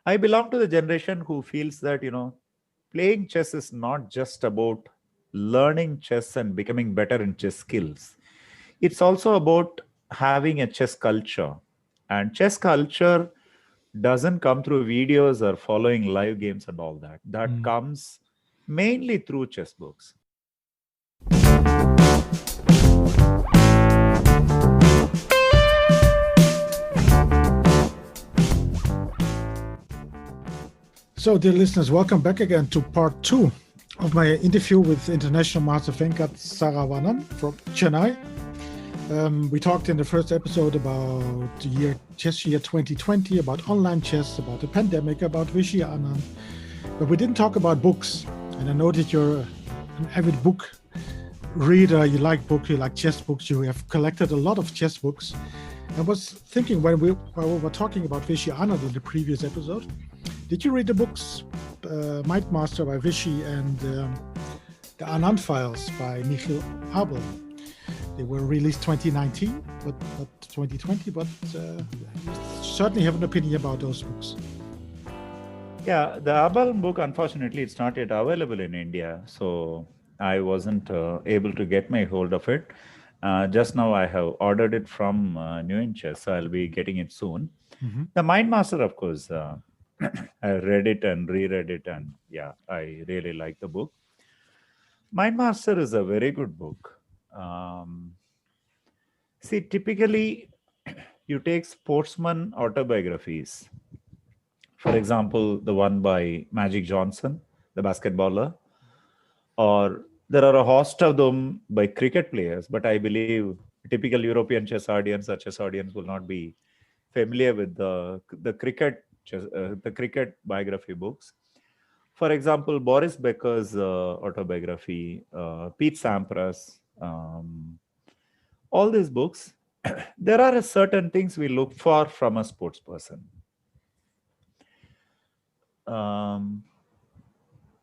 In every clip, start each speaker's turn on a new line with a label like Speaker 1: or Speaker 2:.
Speaker 1: I belong to the generation who feels that playing chess is not just about learning chess and becoming better in chess skills. It's also about having a chess culture. And chess culture doesn't come through videos or following live games and all that. That comes mainly through chess books.
Speaker 2: So, dear listeners, welcome back again to part 2 of my interview with International Master Venkat Saravanan from Chennai. We talked in the first episode about chess year 2020, about online chess, about the pandemic, about Vishy Anand. But we didn't talk about books. And I know that you're an avid book reader. You like books, you like chess books. You have collected a lot of chess books. I was thinking while we were talking about Vishy Anand in the previous episode, did you read the books Mind Master by Vishy and the Anand Files by Michiel Abel? They were released 2019, but not 2020, but you certainly have an opinion about those books.
Speaker 1: Yeah, the Abel book, unfortunately, it's not yet available in India. So I wasn't able to get my hold of it. Just now I have ordered it from New In Chess, so I'll be getting it soon.
Speaker 2: Mm-hmm.
Speaker 1: The Mind Master, of course, I read it and reread it, and yeah, I really like the book. Mind Master is a very good book. See, typically, you take sportsman autobiographies. For example, the one by Magic Johnson, the basketballer, or there are a host of them by cricket players, but I believe typical European chess audience or chess audience will not be familiar with the cricket biography books. For example, Boris Becker's autobiography, Pete Sampras, all these books, there are certain things we look for from a sports person.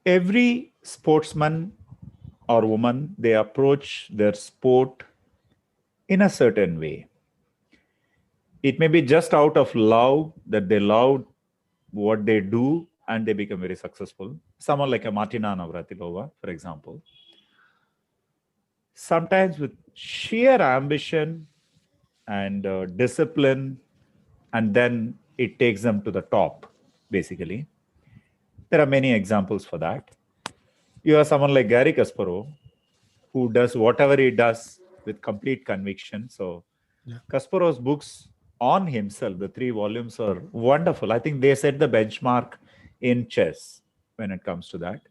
Speaker 1: Every sportsman or woman, they approach their sport in a certain way. It may be just out of love that they love what they do and they become very successful. Someone like a Martina Navratilova, for example. Sometimes with sheer ambition and discipline, and then it takes them to the top, basically. There are many examples for that. You have someone like Gary Kasparov, who does whatever he does with complete conviction. So Kasparov's books on himself, the 3 volumes, are wonderful. I think they set the benchmark in chess when it comes to that.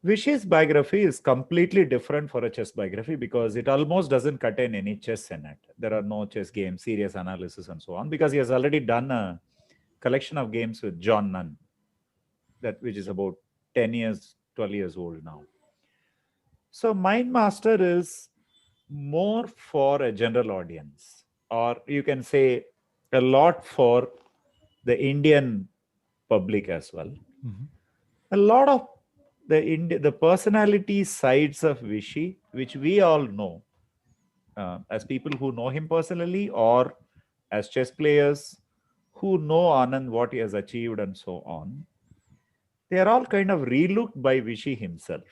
Speaker 1: Vishy's biography is completely different for a chess biography because it almost doesn't contain any chess in it. There are no chess games, serious analysis, and so on, because he has already done a collection of games with John Nunn, which is about 10 years, 12 years old now. So Mind Master is more for a general audience, or you can say a lot for the Indian public as well.
Speaker 2: Mm-hmm.
Speaker 1: A lot of the personality sides of Vishy, which we all know as people who know him personally or as chess players who know Anand, what he has achieved and so on, they are all kind of relooked by Vishy himself.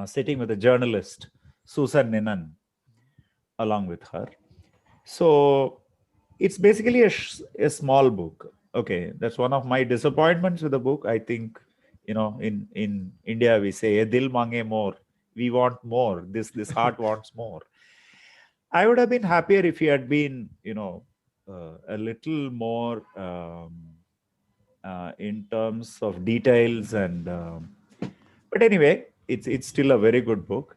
Speaker 1: Sitting with a journalist, Susan Ninan, along with her. So it's basically a small book. Okay, that's one of my disappointments with the book. I think, in India we say, "Dil mange more." We want more. This heart wants more. I would have been happier if he had been, a little more in terms of details and. But anyway, it's still a very good book.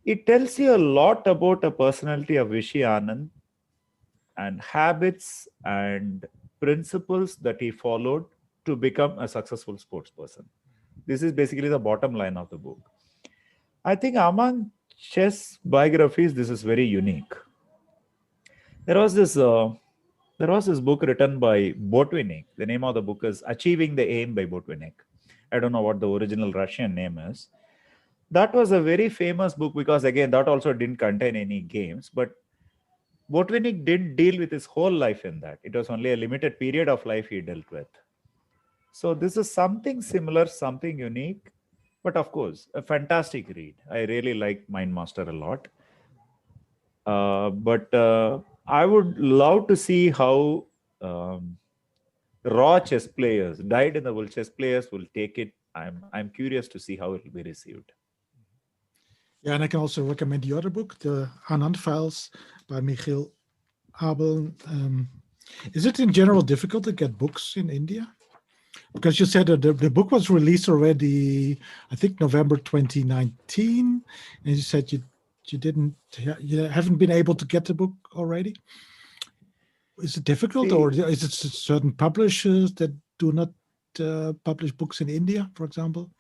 Speaker 1: It tells you a lot about a personality of Vishy Anand and habits and principles that he followed to become a successful sports person. This is basically the bottom line of the book. I think among chess biographies, this is very unique. There was this book written by Botvinnik. The name of the book is Achieving the Aim by Botvinnik. I don't know what the original Russian name is. That was a very famous book because, again, that also didn't contain any games. But Botvinnik didn't deal with his whole life in that. It was only a limited period of life he dealt with. So this is something similar, something unique, but of course, a fantastic read. I really like Mindmaster a lot. But I would love to see how raw chess players, dyed-in-the-wool chess players, will take it. I'm curious to see how it will be received.
Speaker 2: Yeah, and I can also recommend the other book, the Anand Files by Michiel Abel. Is it in general difficult to get books in India? Because you said that the book was released already, I think November 2019, and you said you haven't been able to get the book already. Is it difficult, or is it certain publishers that do not publish books in India, for example?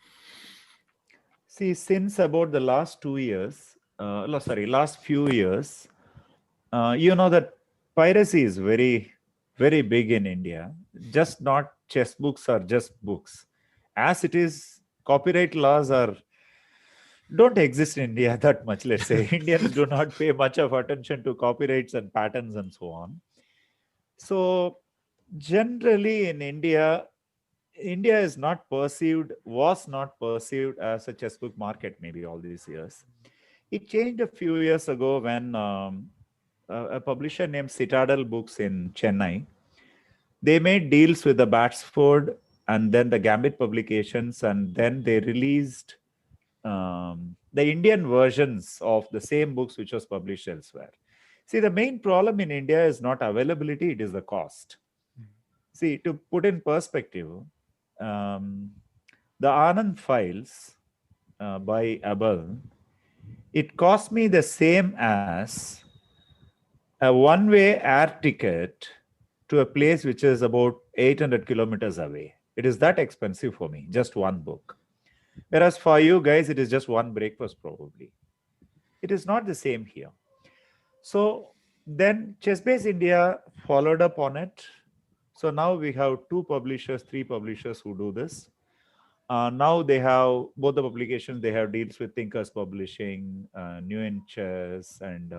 Speaker 1: See, since about the last 2 years, last few years, you know that piracy is very, very big in India. Just not chess books or just books. As it is, copyright laws don't exist in India that much, let's say. Indians do not pay much of attention to copyrights and patents and so on. So generally in India was not perceived as a chessbook market maybe all these years. It changed a few years ago when a publisher named Citadel Books in Chennai, they made deals with the Batsford and then the Gambit publications, and then they released the Indian versions of the same books which was published elsewhere. See, the main problem in India is not availability, it is the cost. See, to put in perspective, the Anand Files by Abel, it cost me the same as a one-way air ticket to a place which is about 800 kilometers away. It is that expensive for me, just one book. Whereas for you guys, it is just one breakfast probably. It is not the same here. So then ChessBase India followed up on it. So now we have 3 publishers who do this. Now they have both the publications, they have deals with Thinkers Publishing, New in Chess, and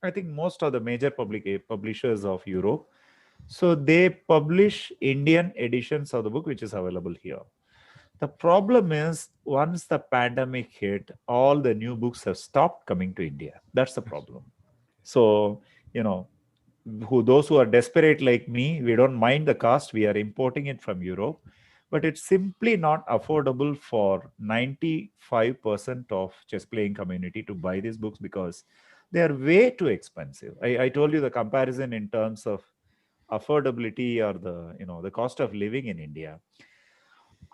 Speaker 1: I think most of the major publishers of Europe. So they publish Indian editions of the book, which is available here. The problem is once the pandemic hit, all the new books have stopped coming to India. That's the problem. So, those who are desperate like me, we don't mind the cost. We are importing it from Europe, but it's simply not affordable for 95% of chess playing community to buy these books because they are way too expensive. I told you the comparison in terms of affordability or the cost of living in India.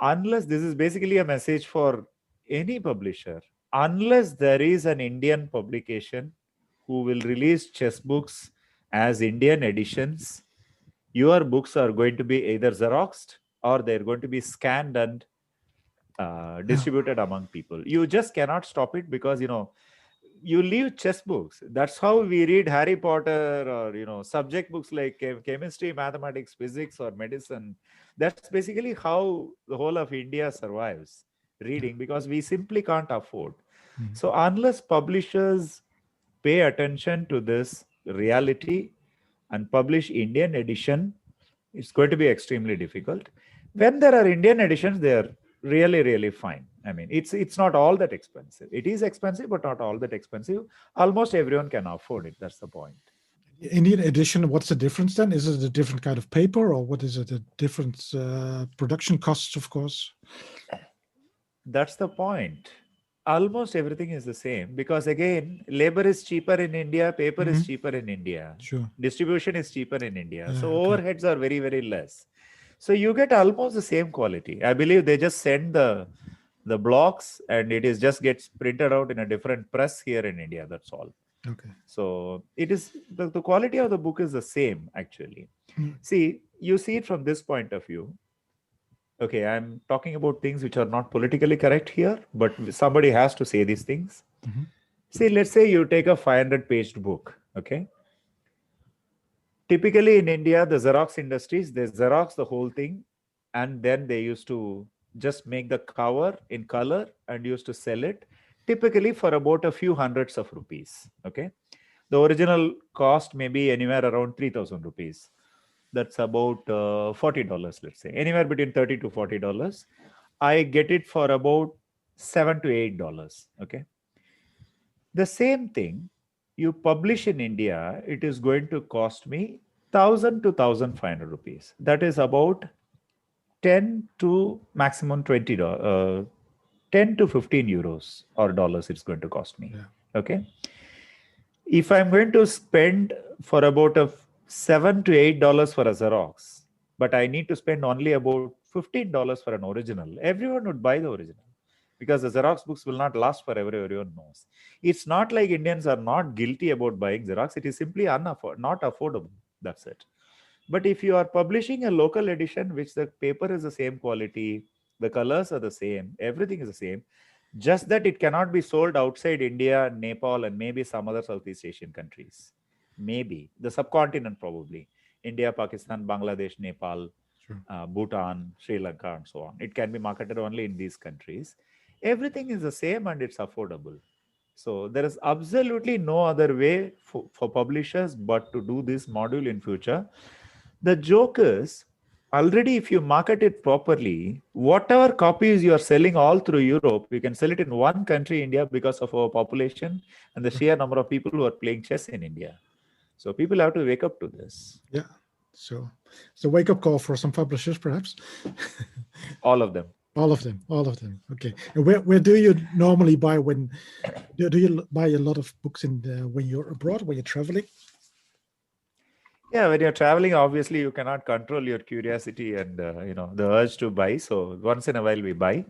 Speaker 1: Unless this is basically a message for any publisher, unless there is an Indian publication who will release chess books as Indian editions, your books are going to be either Xeroxed or they're going to be scanned and distributed among people. You just cannot stop it because, you leave chess books. That's how we read Harry Potter or, subject books like chemistry, mathematics, physics, or medicine. That's basically how the whole of India survives reading because we simply can't afford. So unless publishers pay attention to this reality and publish Indian edition, it's going to be extremely difficult. When there are Indian editions, they are really, really fine. I mean, it's not all that expensive. It is expensive, but not all that expensive. Almost everyone can afford it. That's the point.
Speaker 2: Indian edition, what's the difference then? Is it a different kind of paper or what is it? A different production costs, of course?
Speaker 1: That's the point. Almost everything is the same because again, labor is cheaper in India, paper is cheaper in India.
Speaker 2: Sure.
Speaker 1: Distribution is cheaper in India. So overheads are very, very less. So you get almost the same quality. I believe they just send the blocks and it is just gets printed out in a different press here in India. That's all.
Speaker 2: Okay.
Speaker 1: So it is the quality of the book is the same actually. See, you see it from this point of view. Okay, I'm talking about things which are not politically correct here, but somebody has to say these things. See, let's say you take a 500-page book, okay? Typically in India, the Xerox industries, they Xerox the whole thing, and then they used to just make the cover in color and used to sell it, typically for about a few hundreds of rupees, okay? The original cost may be anywhere around 3,000 rupees. That's about $40, let's say. Anywhere between $30 to $40. I get it for about $7 to $8. Okay. The same thing you publish in India, it is going to cost me 1,000 to 1,500 rupees. That is about 10 to maximum $20, 10 to 15 euros or dollars it's going to cost me.
Speaker 2: Yeah.
Speaker 1: Okay. If I'm going to spend for about $7 to $8 for a Xerox, but I need to spend only about $15 for an original, everyone would buy the original because the Xerox books will not last forever, everyone knows. It's not like Indians are not guilty about buying Xerox. It is simply not affordable. That's it. But if you are publishing a local edition, which the paper is the same quality, the colors are the same, everything is the same, just that it cannot be sold outside India, Nepal, and maybe some other Southeast Asian countries. Maybe the subcontinent, probably India, Pakistan, Bangladesh, Nepal,
Speaker 2: Sure.
Speaker 1: Bhutan, Sri Lanka, and so on. It can be marketed only in these countries. Everything is the same and it's affordable. So there is absolutely no other way for publishers but to do this module in future. The joke is, already if you market it properly, whatever copies you are selling all through Europe, you can sell it in one country, India, because of our population and the sheer number of people who are playing chess in India. So people have to wake up to this.
Speaker 2: Yeah. So it's a wake-up call for some publishers, perhaps.
Speaker 1: All of them.
Speaker 2: All of them. Okay. And where do you normally buy when do you buy a lot of books when you're abroad, when you're traveling?
Speaker 1: Yeah, when you're traveling, obviously you cannot control your curiosity and the urge to buy. So once in a while we buy,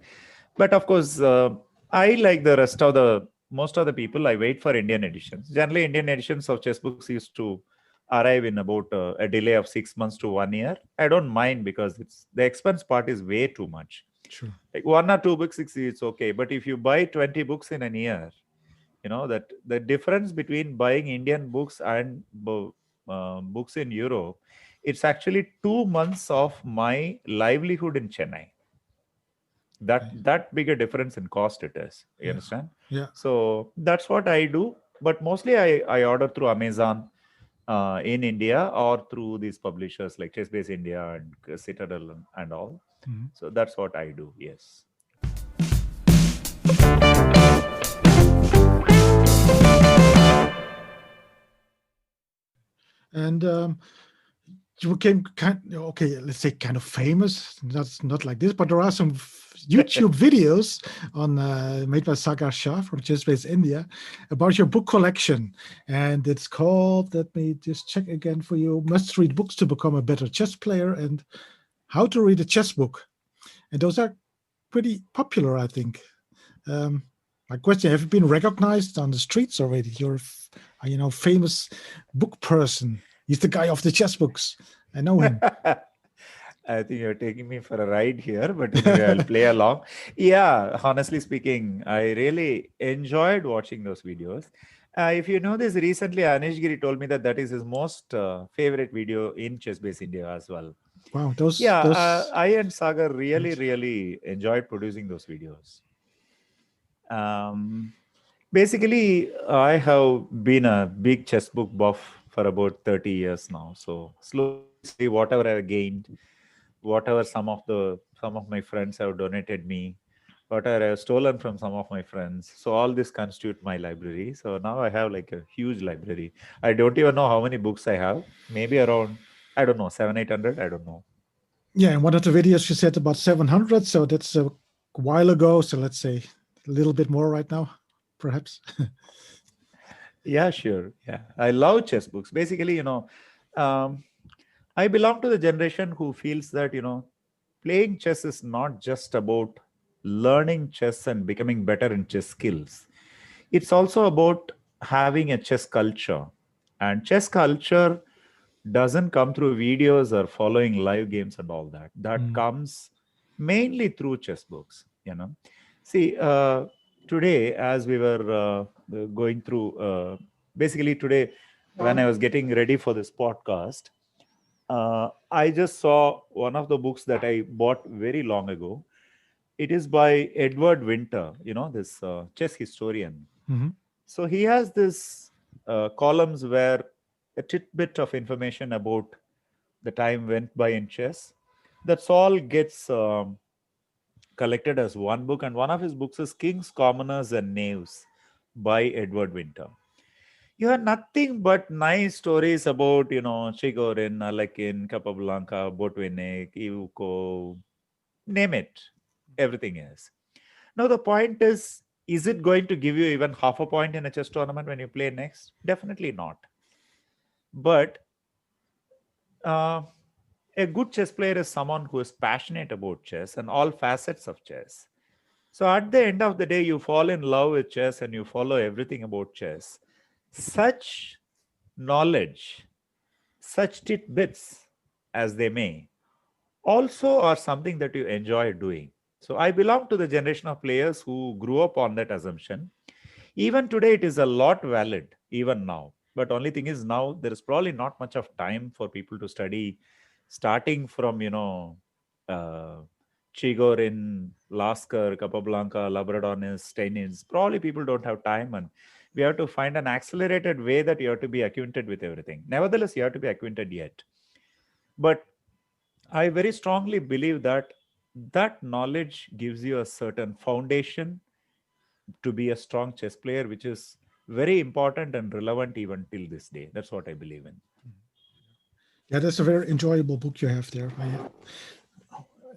Speaker 1: but of course, I like the rest of most of the people. I wait for Indian editions. Generally, Indian editions of chess books used to arrive in about a delay of 6 months to 1 year. I don't mind because the expense part is way too much.
Speaker 2: Sure.
Speaker 1: Like 1 or 2 books, it's okay. But if you buy 20 books in a year, that the difference between buying Indian books and books in Europe, it's actually 2 months of my livelihood in Chennai. That bigger difference in cost it is. You understand?
Speaker 2: Yeah.
Speaker 1: So that's what I do. But mostly I order through Amazon in India or through these publishers like ChessBase India and Citadel and all.
Speaker 2: Mm-hmm.
Speaker 1: So that's what I do. Yes.
Speaker 2: And you became let's say kind of famous. Not like this, but there are some YouTube videos on made by Sagar Shah from ChessBase India about your book collection, and it's called. Let me just check again for you: Must Read Books to Become a Better Chess Player and How to Read a Chess Book. And those are pretty popular, I think. My question: have you been recognized on the streets already? You're famous book person. He's the guy of the chess books. I know him.
Speaker 1: I think you're taking me for a ride here, but anyway, I'll play along. Yeah, honestly speaking, I really enjoyed watching those videos. If you know this, recently Anish Giri told me that is his most favorite video in ChessBase India as well.
Speaker 2: Wow,
Speaker 1: I and Sagar really enjoyed producing those videos. Basically, I have been a big chess book buff for about 30 years now. So slowly, whatever I gained, whatever some of my friends have donated me, whatever I have stolen from some of my friends. So all this constitute my library. So now I have like a huge library. I don't even know how many books I have. Maybe around, I don't know, 700-800. I don't know.
Speaker 2: Yeah, in one of the videos you said about 700. So that's a while ago. So let's say a little bit more right now, perhaps.
Speaker 1: Yeah, sure. Yeah, I love chess books. Basically, I belong to the generation who feels that, playing chess is not just about learning chess and becoming better in chess skills. It's also about having a chess culture. And chess culture doesn't come through videos or following live games and all that. That comes mainly through chess books, See, today, as we were going through, basically today, when I was getting ready for this podcast, I just saw one of the books that I bought very long ago. It is by Edward Winter, this chess historian.
Speaker 2: Mm-hmm.
Speaker 1: So he has this columns were a tidbit of information about the time went by in chess. That's all gets collected as one book, and one of his books is Kings, Commoners, and Knaves by Edward Winter. You have nothing but nice stories about, Chigorin, Alekin, Capablanca, Botvinnik, Ivuko, name it. Everything is. Now, the point is it going to give you even half a point in a chess tournament when you play next? Definitely not. But a good chess player is someone who is passionate about chess and all facets of chess. So at the end of the day, you fall in love with chess and you follow everything about chess. Such knowledge, such tidbits as they may, also are something that you enjoy doing. So I belong to the generation of players who grew up on that assumption. Even today, it is a lot valid, even now. But only thing is now there is probably not much of time for people to study, starting from, Chigorin, Lasker, Capablanca, Labradonis, Steinitz. Probably people don't have time, and we have to find an accelerated way that you have to be acquainted with everything. Nevertheless, you have to be acquainted yet. But I very strongly believe that that knowledge gives you a certain foundation to be a strong chess player, which is very important and relevant even till this day. That's what I believe in.
Speaker 2: Yeah, that's a very enjoyable book you have there. I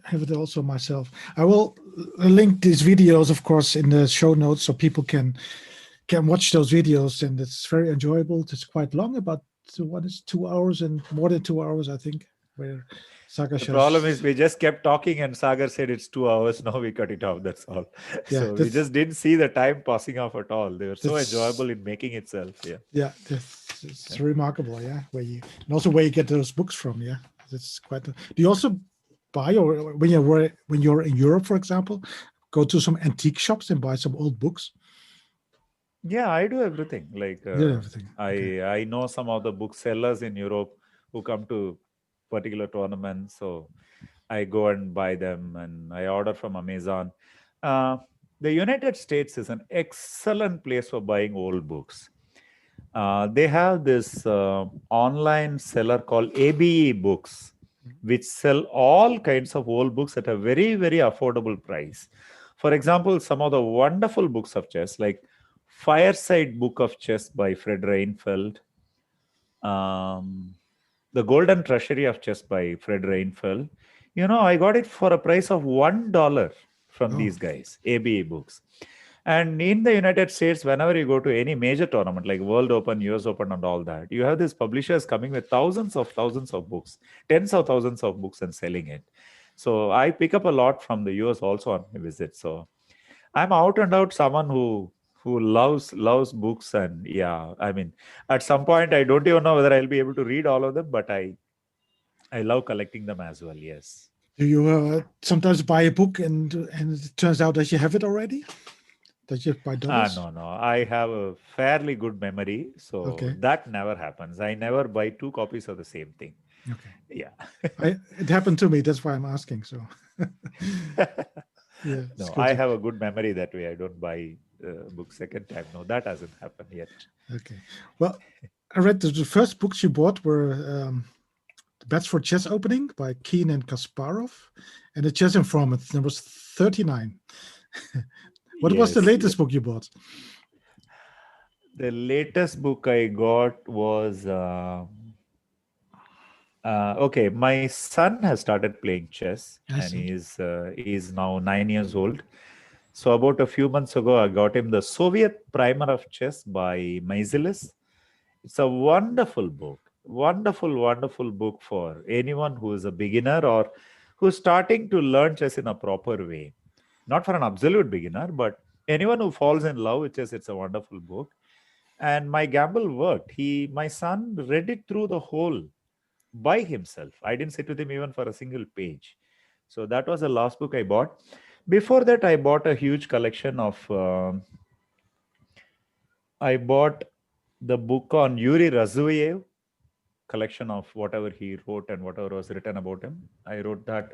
Speaker 2: have it also myself. I will link these videos, of course, in the show notes so people can watch those videos, and it's very enjoyable. It's quite long, about 2 hours and more than 2 hours, I think. Where Sagar
Speaker 1: The problem is we just kept talking and Sagar said it's 2 hours. Now we cut it off. That's all.
Speaker 2: Yeah,
Speaker 1: so we just didn't see the time passing off at all. They were so
Speaker 2: That's-
Speaker 1: enjoyable in making itself. Yeah.
Speaker 2: yeah, it's remarkable. Yeah, and also where you get those books from. Yeah, that's quite. Do you also buy, or when you're in Europe, for example, go to some antique shops and buy some old books?
Speaker 1: Yeah, I do everything. Like
Speaker 2: Everything. Okay.
Speaker 1: I know some of the booksellers in Europe who come to particular tournaments, so I go and buy them, and I order from Amazon. The United States is an excellent place for buying old books. They have this online seller called ABE Books, which sell all kinds of old books at a very, very affordable price. For example, some of the wonderful books of chess, like Fireside Book of Chess by Fred Reinfeldt, The Golden Treasury of Chess by Fred Reinfeldt. I got it for a price of $1 from these guys, ABA Books. And in the United States, whenever you go to any major tournament like World Open, US Open, and all that, you have these publishers coming with thousands of books, tens of thousands of books, and selling it. So I pick up a lot from the US also on my visit. So I'm out and out someone who loves books. And yeah, I mean, at some point I don't even know whether I'll be able to read all of them, but I love collecting them as well. Yes.
Speaker 2: Do you sometimes buy a book and it turns out that you have it already? That you buy doubles?
Speaker 1: No. I have a fairly good memory, so that never happens. I never buy 2 copies of the same thing.
Speaker 2: Okay.
Speaker 1: Yeah.
Speaker 2: It happened to me. That's why I'm asking. So. Yeah.
Speaker 1: No, I have a good memory that way. I don't buy books second time. No, that hasn't happened yet.
Speaker 2: Okay. Well, I read the first books you bought were The Bets for Chess Opening by Keen and Kasparov, and The Chess Informant. There was 39. What was the latest book you bought?
Speaker 1: The latest book I got was okay. My son has started playing chess, and he's now 9 years old. So about a few months ago, I got him the Soviet Primer of Chess by Meiseles. It's a wonderful book. Wonderful book for anyone who is a beginner or who's starting to learn chess in a proper way. Not for an absolute beginner, but anyone who falls in love with chess, it's a wonderful book. And my gamble worked. My son read it through the whole by himself. I didn't sit with him even for a single page. So that was the last book I bought. Before that, I bought a huge collection of I bought the book on Yuri Razuyev, collection of whatever he wrote and whatever was written about him. I wrote that.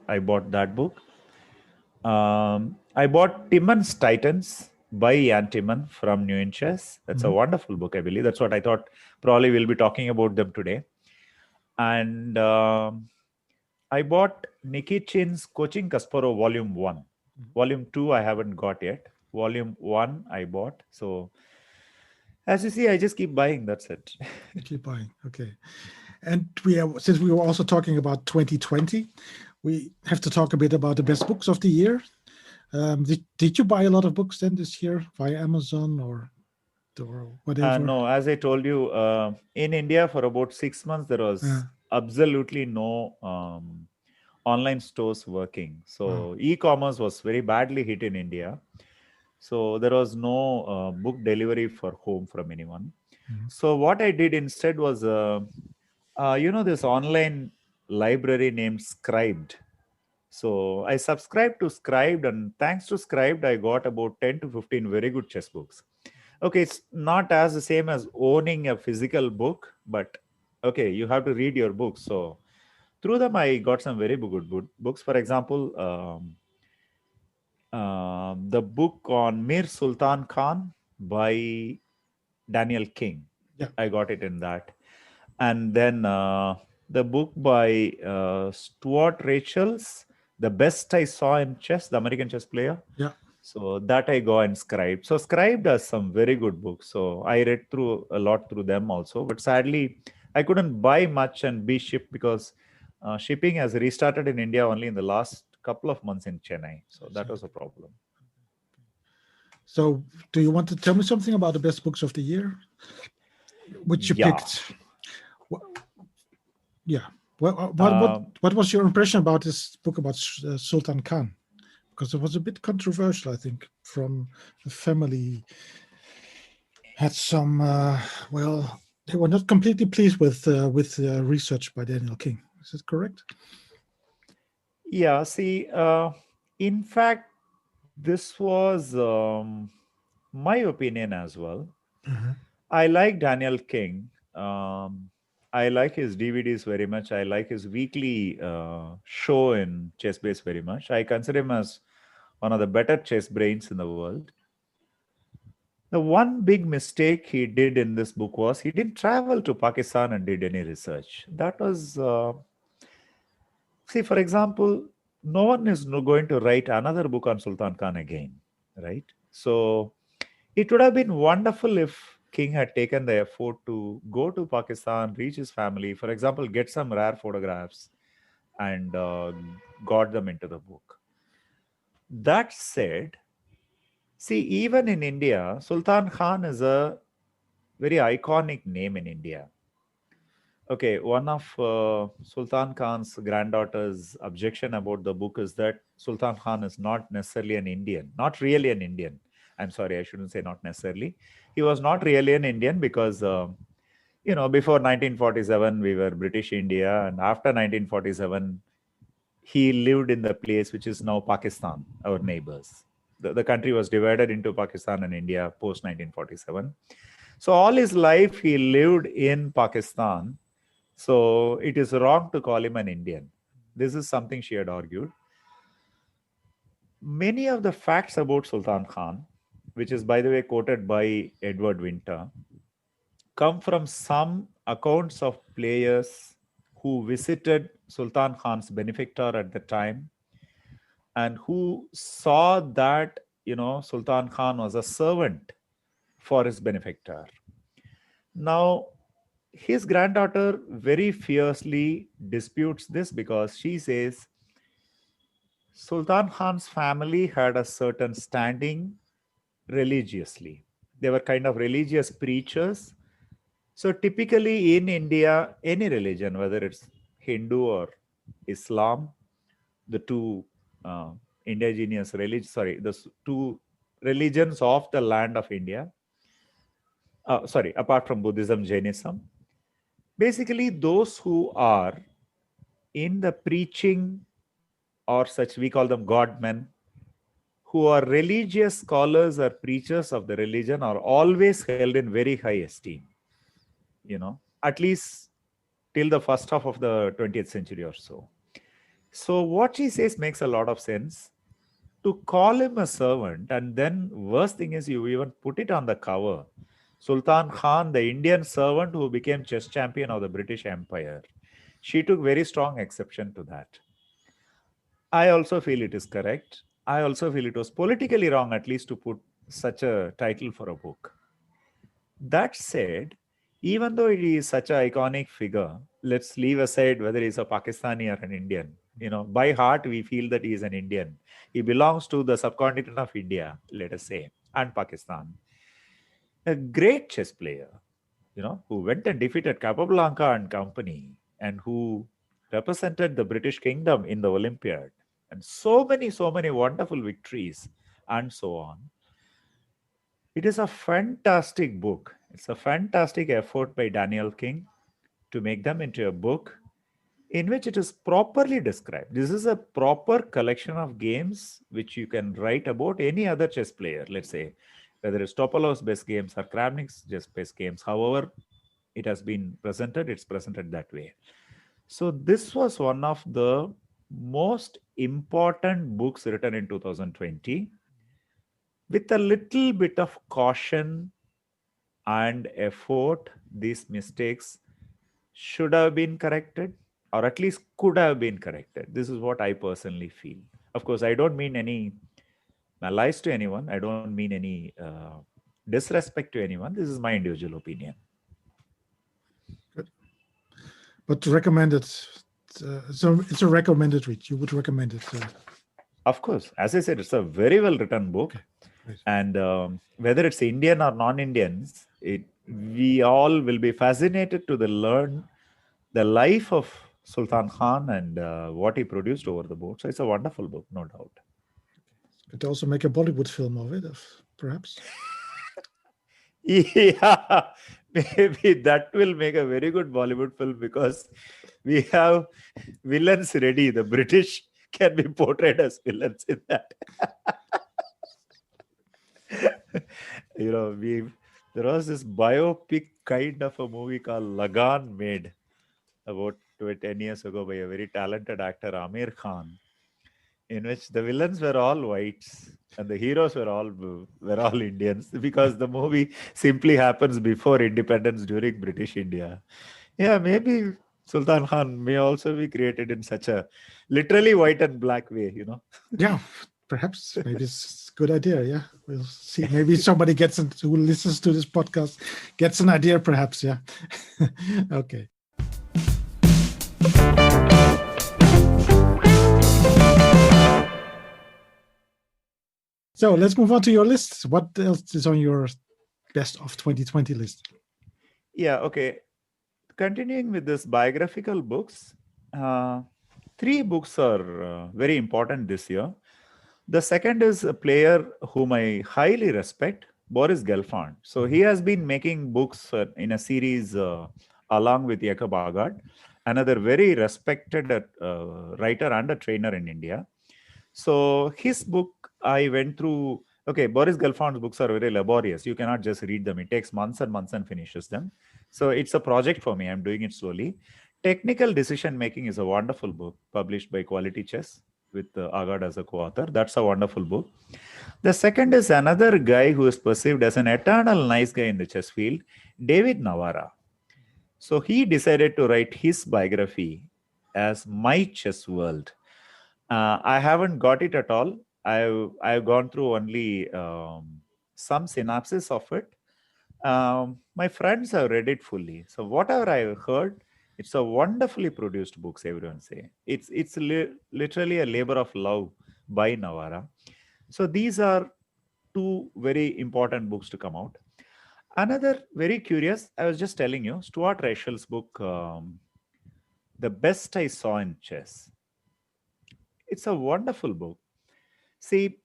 Speaker 1: I bought that book. I bought Timon's Titans by Jan Timman from New In Chess. That's a wonderful book, I believe. That's what I thought. Probably we'll be talking about them today. And I bought Nikitchin's Coaching Kasparov Volume 1. Volume 2, I haven't got yet. Volume 1, I bought. So, as you see, I just keep buying. That's it.
Speaker 2: Keep buying. Okay. And since we were also talking about 2020, we have to talk a bit about the best books of the year. Did you buy a lot of books then this year via Amazon or whatever?
Speaker 1: No, as I told you, in India for about 6 months, there was absolutely no online stores working. So e-commerce was very badly hit in India. So there was no book delivery for home from anyone. So what I did instead was, this online library named Scribed. So I subscribed to Scribed, and thanks to Scribed, I got about 10 to 15 very good chess books. Okay, it's not as the same as owning a physical book, but okay, you have to read your books. So through them, I got some very good books. For example, the book on Mir Sultan Khan by Daniel King.
Speaker 2: Yeah.
Speaker 1: I got it in that. And then the book by Stuart Rachel's The Best I Saw in Chess, the American chess player.
Speaker 2: Yeah.
Speaker 1: So that I go and Scribe. So Scribe does some very good books. So I read through a lot through them also. But sadly, I couldn't buy much and be shipped because shipping has restarted in India only in the last couple of months in Chennai. So that was a problem.
Speaker 2: So do you want to tell me something about the best books of the year? Which you picked? Yeah. What was your impression about this book about Sultan Khan? Because it was a bit controversial, I think, from the family. Had some, they were not completely pleased with research by Daniel King. Is that correct?
Speaker 1: Yeah, see, in fact, this was my opinion as well. I like Daniel King. I like his DVDs very much. I like his weekly show in ChessBase very much. I consider him as one of the better chess brains in the world. The one big mistake he did in this book was he didn't travel to Pakistan and did any research. That was, see, for example, no one is going to write another book on Sultan Khan again, right? So it would have been wonderful if King had taken the effort to go to Pakistan, reach his family, for example, get some rare photographs and got them into the book. That said, see, even in India, Sultan Khan is a very iconic name in India. Okay, one of Sultan Khan's granddaughter's objection about the book is that Sultan Khan is not necessarily an Indian, not really an Indian. I'm sorry, I shouldn't say not necessarily. He was not really an Indian because, before 1947, we were British India. And after 1947, he lived in the place which is now Pakistan, our neighbors. The country was divided into Pakistan and India post 1947. So all his life, he lived in Pakistan. So it is wrong to call him an Indian. This is something she had argued. Many of the facts about Sultan Khan, which is, by the way, quoted by Edward Winter, come from some accounts of players who visited Sultan Khan's benefactor at the time and who saw that, Sultan Khan was a servant for his benefactor. Now, his granddaughter very fiercely disputes this because she says Sultan Khan's family had a certain standing religiously. They were kind of religious preachers. So typically in India, any religion, whether it's Hindu or Islam, the two indigenous religions, the two religions of the land of India, apart from Buddhism, Jainism, basically those who are in the preaching or such, we call them godmen, who are religious scholars or preachers of the religion are always held in very high esteem, at least till the first half of the 20th century or so. So what she says makes a lot of sense. to call him a servant, and then worst thing is you even put it on the cover. Sultan Khan, the Indian servant who became chess champion of the British Empire. She took very strong exception to that. I also feel it is correct. I also feel it was politically wrong, at least, to put such a title for a book. That said, even though he is such an iconic figure, let's leave aside whether he's a Pakistani or an Indian. By heart, we feel that he is an Indian. He belongs to the subcontinent of India, let us say, and Pakistan. A great chess player, who went and defeated Capablanca and company, and who represented the British Kingdom in the Olympiad, and so many wonderful victories, and so on. It is a fantastic book. It's a fantastic effort by Daniel King to make them into a book in which it is properly described. This is a proper collection of games which you can write about any other chess player, let's say, whether it's Topolov's best games or Kramnik's best games. However, it has been presented, it's presented that way. So this was one of the most important books written in 2020, with a little bit of caution and effort. These mistakes should have been corrected, or at least could have been corrected. This is what I personally feel. Of course, I don't mean any malice to anyone. I don't mean any disrespect to anyone. This is my individual opinion.
Speaker 2: Good. But recommended, so it's a recommended read. You would recommend it.
Speaker 1: Of course, as I said, it's a very well written book.
Speaker 2: Okay. Right.
Speaker 1: And whether it's Indian or non-Indians, we all will be fascinated to learn the life of Sultan Khan and what he produced over the board. So it's a wonderful book, no doubt.
Speaker 2: Could also make a Bollywood film of it, perhaps.
Speaker 1: Yeah, maybe that will make a very good Bollywood film, because we have villains ready. The British can be portrayed as villains in that. There was this biopic kind of a movie called Lagan made about 10 years ago by a very talented actor, Amir Khan, in which the villains were all whites and the heroes were all Indians, because the movie simply happens before independence during British India. Yeah, maybe Sultan Khan may also be created in such a literally white and black way,
Speaker 2: Yeah, perhaps. Maybe it's a good idea. Yeah, we'll see. Maybe somebody who listens to this podcast gets an idea, perhaps. Yeah. Okay. So let's move on to your list. What else is on your best of 2020 list?
Speaker 1: Yeah, okay. Continuing with this biographical books, 3 books are very important this year. The second is a player whom I highly respect, Boris Gelfand. So he has been making books in a series along with Jacob Aagaard, another very respected writer and a trainer in India. So his book I went through. Okay, Boris Gelfand's books are very laborious. You cannot just read them. It takes months and months and finishes them. So it's a project for me. I'm doing it slowly. Technical Decision Making is a wonderful book published by Quality Chess with Aagaard as a co-author. That's a wonderful book. The second is another guy who is perceived as an eternal nice guy in the chess field, David Navarra. So he decided to write his biography as My Chess World. I haven't got it at all. I've gone through only some synopsis of it. My friends have read it fully. So whatever I've heard, it's a wonderfully produced book, everyone say. It's literally a labor of love by Navarra. So these are 2 very important books to come out. Another very curious, I was just telling you, Stuart Reichel's book, The Best I Saw in Chess. It's a wonderful book. See,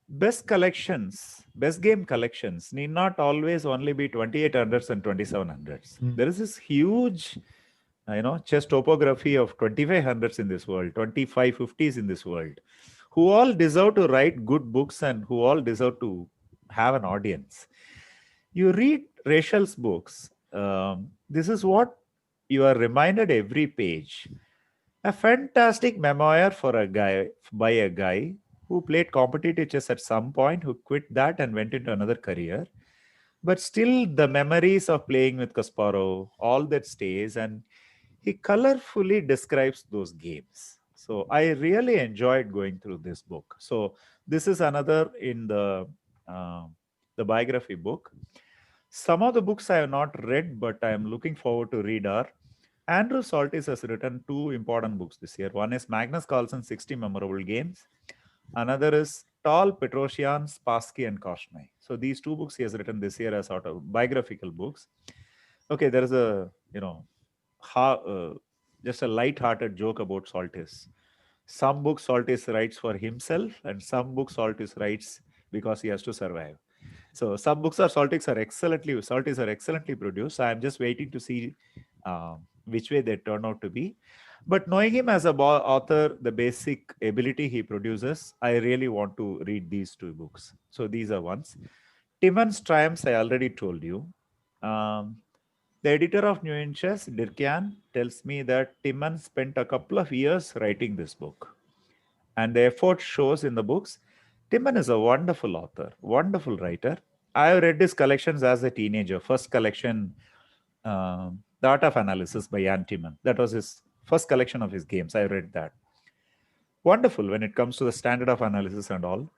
Speaker 1: best game collections need not always only be 2800s and 2700s. There is this huge, chess topography of 2500s in this world, 2550s in this world, who all deserve to write good books and who all deserve to have an audience. You read Reichel's books, this is what you are reminded every page. A fantastic memoir by a guy who played competitive chess at some point, who quit that and went into another career. But still, the memories of playing with Kasparov, all that stays, and he colorfully describes those games. So I really enjoyed going through this book. So this is another in the biography book. Some of the books I have not read, but I am looking forward to read are Andrew Saltis has written two important books this year. One is Magnus Carlsen's 60 Memorable Games. Another is Tal Petrosyan, Spassky, and Koshnay. So these two books he has written this year as autobiographical books. Okay, there is a, just a light-hearted joke about Saltis. Some books Saltis writes for himself, and some books Saltis writes because he has to survive. So some books are Saltis are excellently produced. I am just waiting to see which way they turn out to be. But knowing him as a author, the basic ability he produces, I really want to read these two books. So these are ones. Timon's Triumphs, I already told you. The editor of New Inches, Dirkian, tells me that Timon spent a couple of years writing this book. And the effort shows in the books. Timon is a wonderful author, wonderful writer. I have read his collections as a teenager. First collection, The Art of Analysis by Jan Timon. That was his first collection of his games. I read that. Wonderful when it comes to the standard of analysis and all.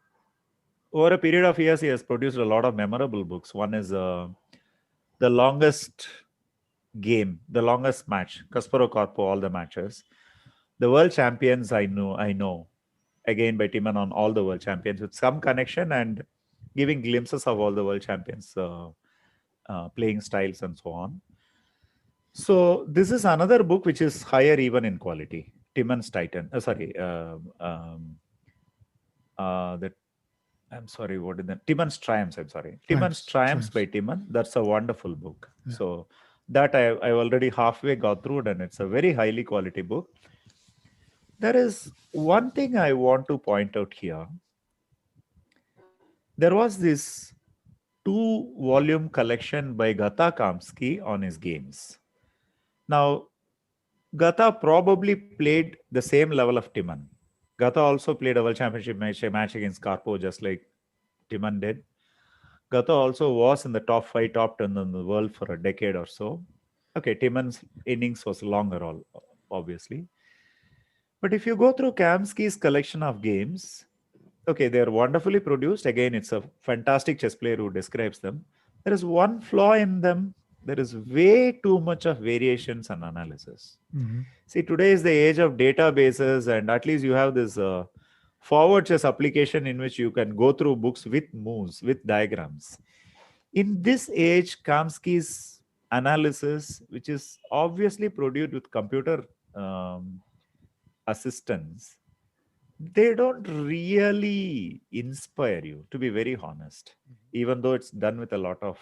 Speaker 1: Over a period of years, he has produced a lot of memorable books. One is The Longest Game, The Longest Match, Kasparov Karpov, all the matches. The World Champions, I know. Again by Timon on all the world champions with some connection and giving glimpses of all the world champions playing styles and so on. So this is another book which is higher even in quality. Timon's Titan. What is that? Timon's Triumphs. I'm sorry. Timon's Triumphs by Timon. That's a wonderful book. Yeah. So that I already halfway got through it, and it's a very highly quality book. There is one thing I want to point out here. There was this 2-volume collection by Gata Kamsky on his games. Now, Gata probably played the same level of Timon. Gata also played a world championship match against Karpov, just like Timon did. Gata also was in the top 5, top 10 in the world for a decade or so. Okay, Timon's innings was longer, obviously. But if you go through Kamsky's collection of games, okay, they're wonderfully produced. Again, it's a fantastic chess player who describes them. There is one flaw in them. There is way too much of variations and analysis. Mm-hmm. See, today is the age of databases, and at least you have this forward chess application in which you can go through books with moves, with diagrams. In this age, Kamsky's analysis, which is obviously produced with computer assistance, they don't really inspire you, to be very honest, even though it's done with a lot of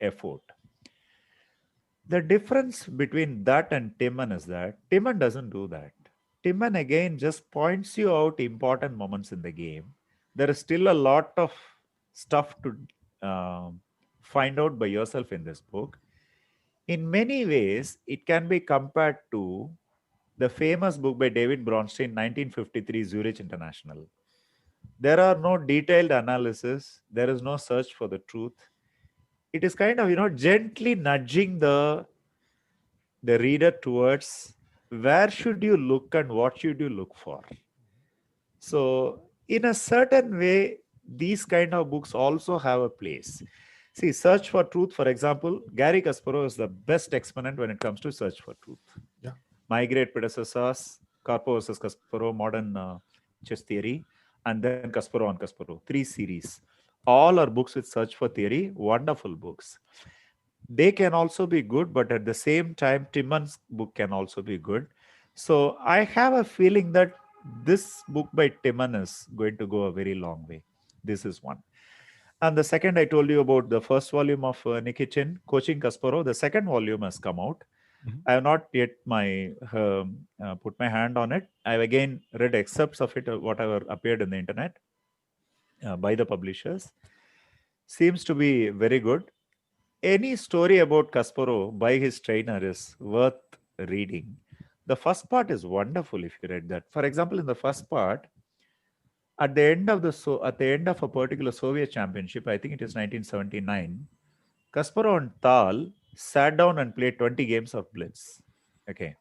Speaker 1: effort. The difference between that and Timon is that Timon doesn't do that. Timon again just points you out important moments in the game. There is still a lot of stuff to find out by yourself in this book. In many ways, it can be compared to the famous book by David Bronstein, 1953 Zurich International. There are no detailed analysis. There is no search for the truth. It is kind of, gently nudging the reader towards where should you look and what should you look for. So in a certain way, these kind of books also have a place. See, Search for Truth, for example, Garry Kasparov is the best exponent when it comes to search for truth. Yeah. My great predecessors, Karpov versus Kasparov, Modern Chess Theory, and then Kasparov on Kasparov, 3 series. All are books with search for theory, wonderful books. They can also be good, but at the same time, Timon's book can also be good. So I have a feeling that this book by Timon is going to go a very long way. This is one. And the second, I told you about the first volume of Nikitin, Coaching Kasparov. The second volume has come out. Mm-hmm. I have not yet put my hand on it. I've again read excerpts of it, whatever appeared in the internet by the publishers. Seems to be very good. Any story about Kasparov by his trainer is worth reading. The first part is wonderful if you read that. For example, in the first part, at the end of a particular Soviet championship, I think it is 1979, Kasparov and Tal sat down and played 20 games of Blitz. Okay.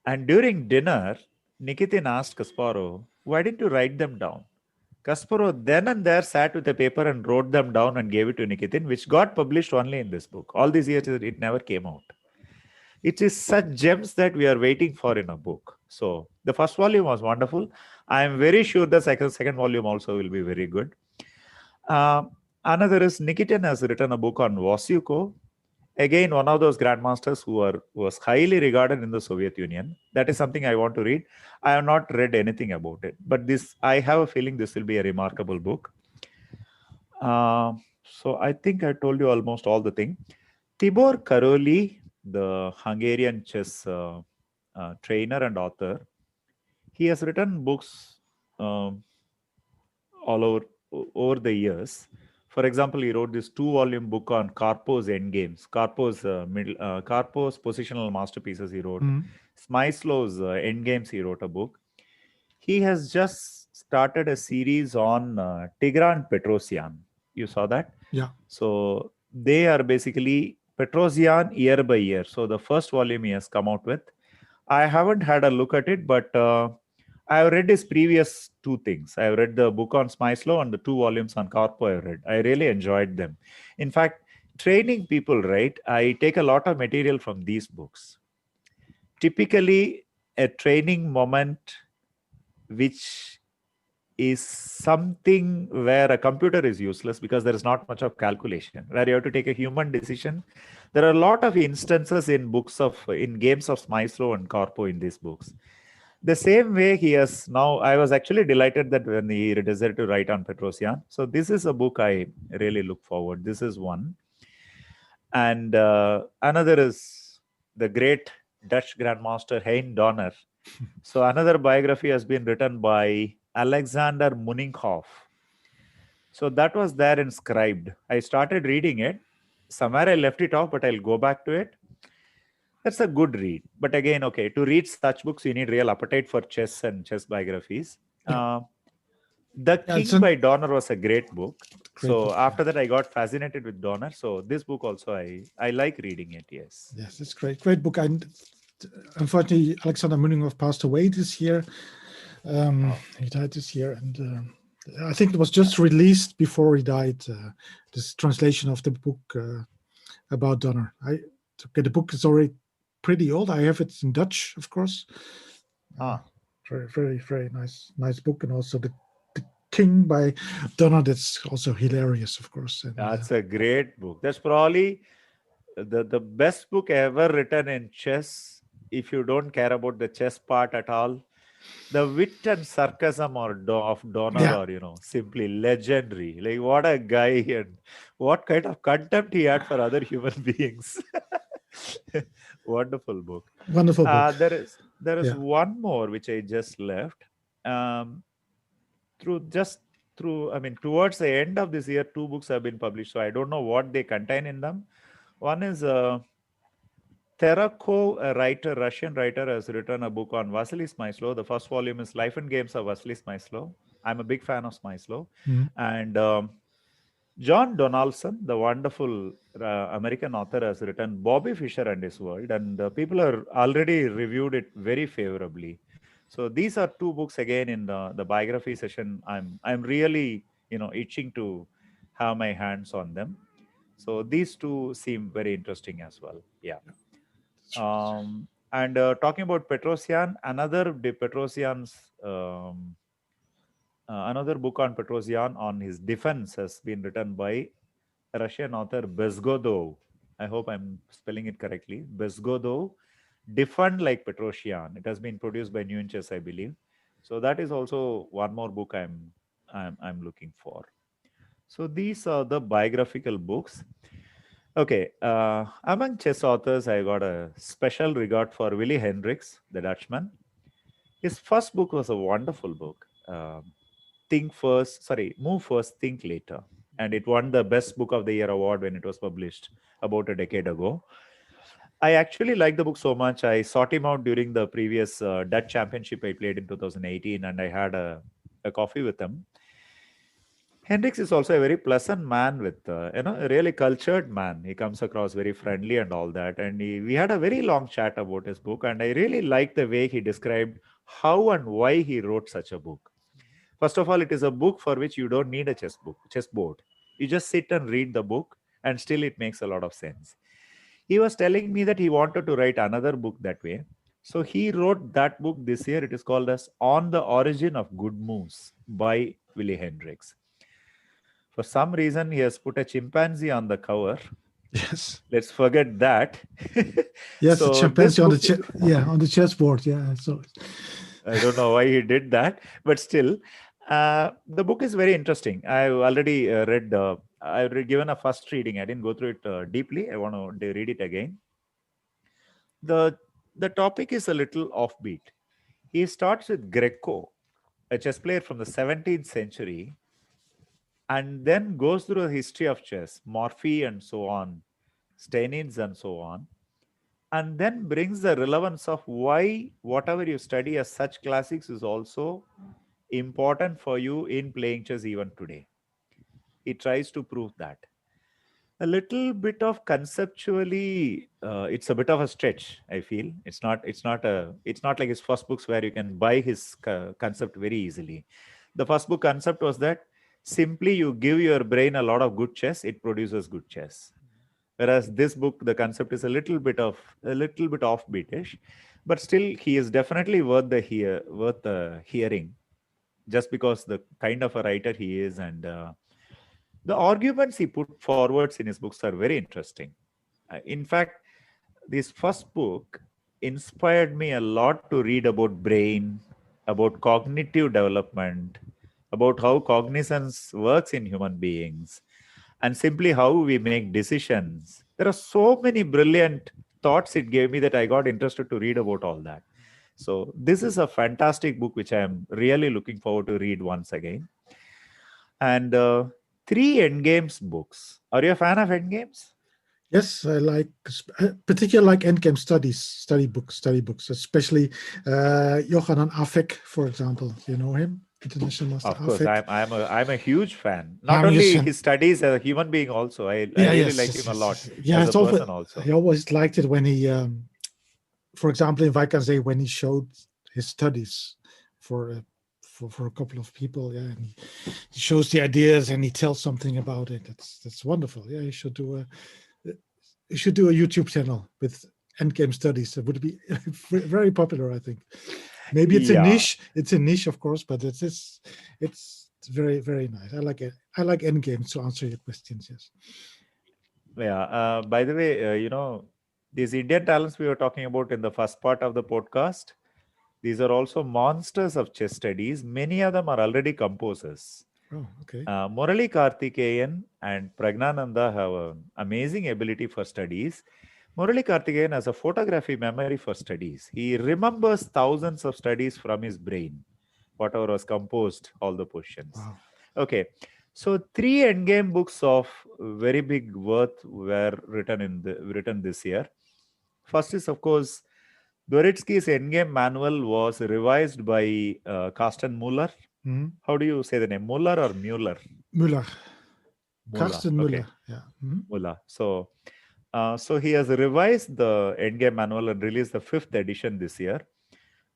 Speaker 1: And during dinner, Nikitin asked Kasparov, why didn't you write them down? Kasparov then and there sat with a paper and wrote them down and gave it to Nikitin, which got published only in this book. All these years, it never came out. It is such gems that we are waiting for in a book. So the first volume was wonderful. I am very sure the second volume also will be very good. Another is Nikitin has written a book on Wasyuko. Again, one of those grandmasters who was highly regarded in the Soviet Union. That is something I want to read. I have not read anything about it, but I have a feeling this will be a remarkable book. So I think I told you almost all the thing. Tibor Karoli, the Hungarian chess trainer and author, he has written books all over the years. For example, he wrote this 2-volume book on Karpov's endgames, Karpov's positional masterpieces he wrote. Smyslow's endgames he wrote a book. He has just started a series on Tigran Petrosyan. You saw that?
Speaker 2: Yeah.
Speaker 1: So they are basically Petrosyan year by year. So the first volume he has come out with. I haven't had a look at it, but I have read his previous 2 things. I have read the book on Smyslow and the 2 volumes on Karpov I read. I really enjoyed them. In fact, training people, right? I take a lot of material from these books. Typically, a training moment which is something where a computer is useless because there is not much of calculation, where you have to take a human decision. There are a lot of instances in games of Smyslow and Karpov in these books. The same way he has now, I was actually delighted that when he decided to write on Petrosyan. So this is a book I really look forward. This is one. And another is the great Dutch grandmaster Hein Donner. So another biography has been written by Alexander Munninghoff. So that was there inscribed. I started reading it. Somewhere I left it off, but I'll go back to it. That's a good read. But again, okay, to read such books, you need real appetite for chess and chess biographies.
Speaker 2: Yeah.
Speaker 1: The King by Donner was a great book. After that, I got fascinated with Donner. So this book also, I like reading it, yes.
Speaker 2: Yes, it's great. Great book. And unfortunately, Alexander Munninghoff passed away this year. He died this year. And I think it was just released before he died, this translation of the book about Donner. The book is already pretty old. I have it in Dutch, of course. Very, very, very nice book. And also the King by Donner, that's also hilarious, of course. And,
Speaker 1: that's a great book. That's probably the best book ever written in chess. If you don't care about the chess part at all, the wit and sarcasm of Donner are, simply legendary. Like, what a guy and what kind of contempt he had for other human beings. Wonderful book.
Speaker 2: Wonderful book.
Speaker 1: There is one more which I just left. Towards the end of this year, 2 books have been published. So I don't know what they contain in them. One is Terakov, a Russian writer, has written a book on Vasily Smyslow. The first volume is Life and Games of Vasily Smyslow. I'm a big fan of Smyslow. And John Donaldson, the wonderful American author, has written Bobby Fischer and His World. And people are already reviewed it very favorably. So these are 2 books again in the biography session. I'm really itching to have my hands on them. So these 2 seem very interesting as well. Yeah. And talking about Petrosyan, another book on Petrosyan on his defense has been written by Russian author Bezgodov. I hope I'm spelling it correctly. Bezgodov. Defend like Petrosyan. It has been produced by New in Chess, I believe. So that is also one more book I'm looking for. So these are the biographical books. Okay, among chess authors, I got a special regard for Willy Hendricks, the Dutchman. His first book was a wonderful book. Move First, Think Later. And it won the Best Book of the Year award when it was published about a decade ago. I actually liked the book so much. I sought him out during the previous Dutch championship I played in 2018, and I had a a coffee with him. Hendrix is also a very pleasant man with, a really cultured man. He comes across very friendly and all that. And we had a very long chat about his book. And I really liked the way he described how and why he wrote such a book. First of all, it is a book for which you don't need a chessboard. You just sit and read the book, and still it makes a lot of sense. He was telling me that he wanted to write another book that way. So he wrote that book this year. It is called as On the Origin of Good Moves by Willie Hendrix. For some reason, he has put a chimpanzee on the cover.
Speaker 2: Yes.
Speaker 1: Let's forget that.
Speaker 2: Yes,
Speaker 1: So
Speaker 2: the chimpanzee on
Speaker 1: this
Speaker 2: the
Speaker 1: book-
Speaker 2: on the chessboard. Yeah, so
Speaker 1: I don't know why he did that, but still, the book is very interesting. I've already read. I've given a first reading. I didn't go through it deeply. I want to read it again. The the topic is a little offbeat. He starts with Greco, a chess player from the 17th century, and then goes through the history of chess, Morphy and so on, Steinids and so on, and then brings the relevance of why whatever you study as such classics is also important for you in playing chess even today. He tries to prove that. A little bit of conceptually, it's a bit of a stretch. I feel it's not like his first books where you can buy his concept very easily. The first book concept was that simply you give your brain a lot of good chess, it produces good chess. Whereas this book, the concept is a little bit offbeatish, but still he is definitely worth the hearing, just because the kind of a writer he is, and the arguments he put forwards in his books are very interesting. In fact, this first book inspired me a lot to read about brain, about cognitive development, about how cognizance works in human beings, and simply how we make decisions. There are so many brilliant thoughts it gave me that I got interested to read about all that. So this is a fantastic book which I am really looking forward to read once again. And three Endgames books. Are you a fan of Endgames?
Speaker 2: yes, I like particularly like endgame study books, especially Johanan Afek, for example. You know him, international master
Speaker 1: Of course,
Speaker 2: Afek.
Speaker 1: I'm a huge fan. Not
Speaker 2: I'm
Speaker 1: only
Speaker 2: just
Speaker 1: his studies as a human being, also I
Speaker 2: yeah,
Speaker 1: really
Speaker 2: yes,
Speaker 1: like
Speaker 2: yes,
Speaker 1: him a
Speaker 2: yes,
Speaker 1: lot
Speaker 2: yes. Yeah,
Speaker 1: as a
Speaker 2: it's always
Speaker 1: person also.
Speaker 2: I always liked it when he, for example, in Vaikanzee, when he showed his studies for for a couple of people, yeah, and he shows the ideas and he tells something about it. That's wonderful. Yeah, you should do a YouTube channel with endgame studies. It would be very popular, I think. Maybe it's a
Speaker 1: Yeah,
Speaker 2: niche. It's a niche, of course, but it's very very nice. I like it. I like endgames to answer your questions. Yes.
Speaker 1: yeah. By the way, these Indian talents we were talking about in the first part of the podcast, these are also monsters of chess studies. Many of them are already composers.
Speaker 2: Oh, okay.
Speaker 1: Murali Karthikeyan and Pragnananda have an amazing ability for studies. Murali Karthikeyan has a photography memory for studies. He remembers thousands of studies from his brain, whatever was composed, all the positions.
Speaker 2: Wow.
Speaker 1: Okay, so three endgame books of very big worth were written this year. First is, of course, Dvoretsky's Endgame Manual was revised by Carsten Muller.
Speaker 2: Hmm.
Speaker 1: How do you say the name? Muller or Mueller?
Speaker 2: Müller,
Speaker 1: Muller.
Speaker 2: Carsten
Speaker 1: Okay,
Speaker 2: Müller. Yeah. Mhm.
Speaker 1: Muller. So he has revised the Endgame Manual and released the fifth edition this year.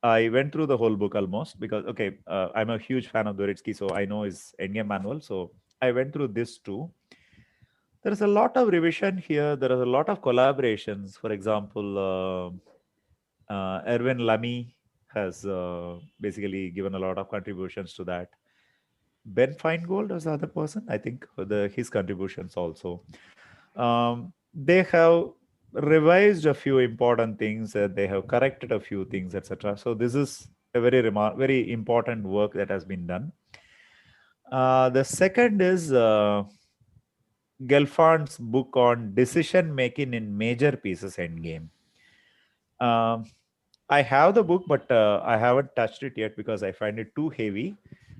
Speaker 1: I went through the whole book almost because, okay, I'm a huge fan of Dvoretsky, so I know his Endgame Manual. So I went through this too. There is a lot of revision here. There is a lot of collaborations. For example, Erwin Lamy has basically given a lot of contributions to that. Ben Feingold was the other person, I think, his contributions also. They have revised a few important things. They have corrected a few things, etc. So this is a very important work that has been done. The second is Gelfand's book on decision making in major pieces endgame. Um, I have the book, but I haven't touched it yet because I find it too heavy.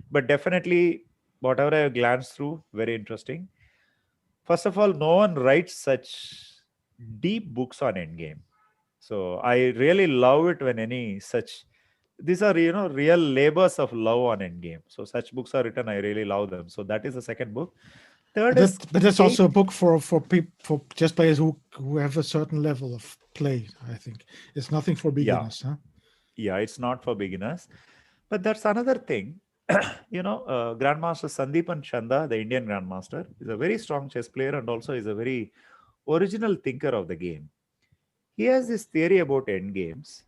Speaker 1: But definitely, whatever I glanced through, very interesting. First of all, no one writes such deep books on endgame. So I really love it when any such these are, real labors of love on Endgame. So such books are written. I really love them. So that is the second book. Third is
Speaker 2: But that's
Speaker 1: Kate.
Speaker 2: also a book for people, for just players who have a certain level of play. I think it's nothing for
Speaker 1: Yeah,
Speaker 2: beginners, huh?
Speaker 1: yeah, it's not for beginners. But that's another thing. Grandmaster Sandeepan Chanda, the Indian Grandmaster, is a very strong chess player and also is a very original thinker of the game. He has this theory about end games.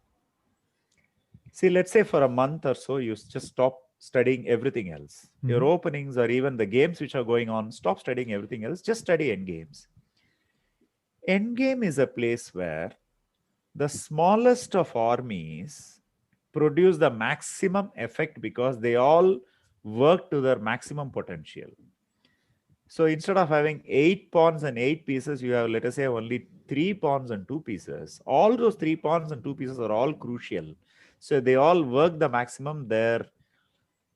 Speaker 1: See, let's say for a month or so, you just stop studying everything else. Your openings or even the games which are going on, stop studying everything else, just study end games. End game is a place where the smallest of armies produce the maximum effect because they all work to their maximum potential. So instead of having 8 pawns and 8 pieces, you have, let us say, only 3 pawns and 2 pieces. All those 3 pawns and 2 pieces are all crucial. So they all work the maximum. Their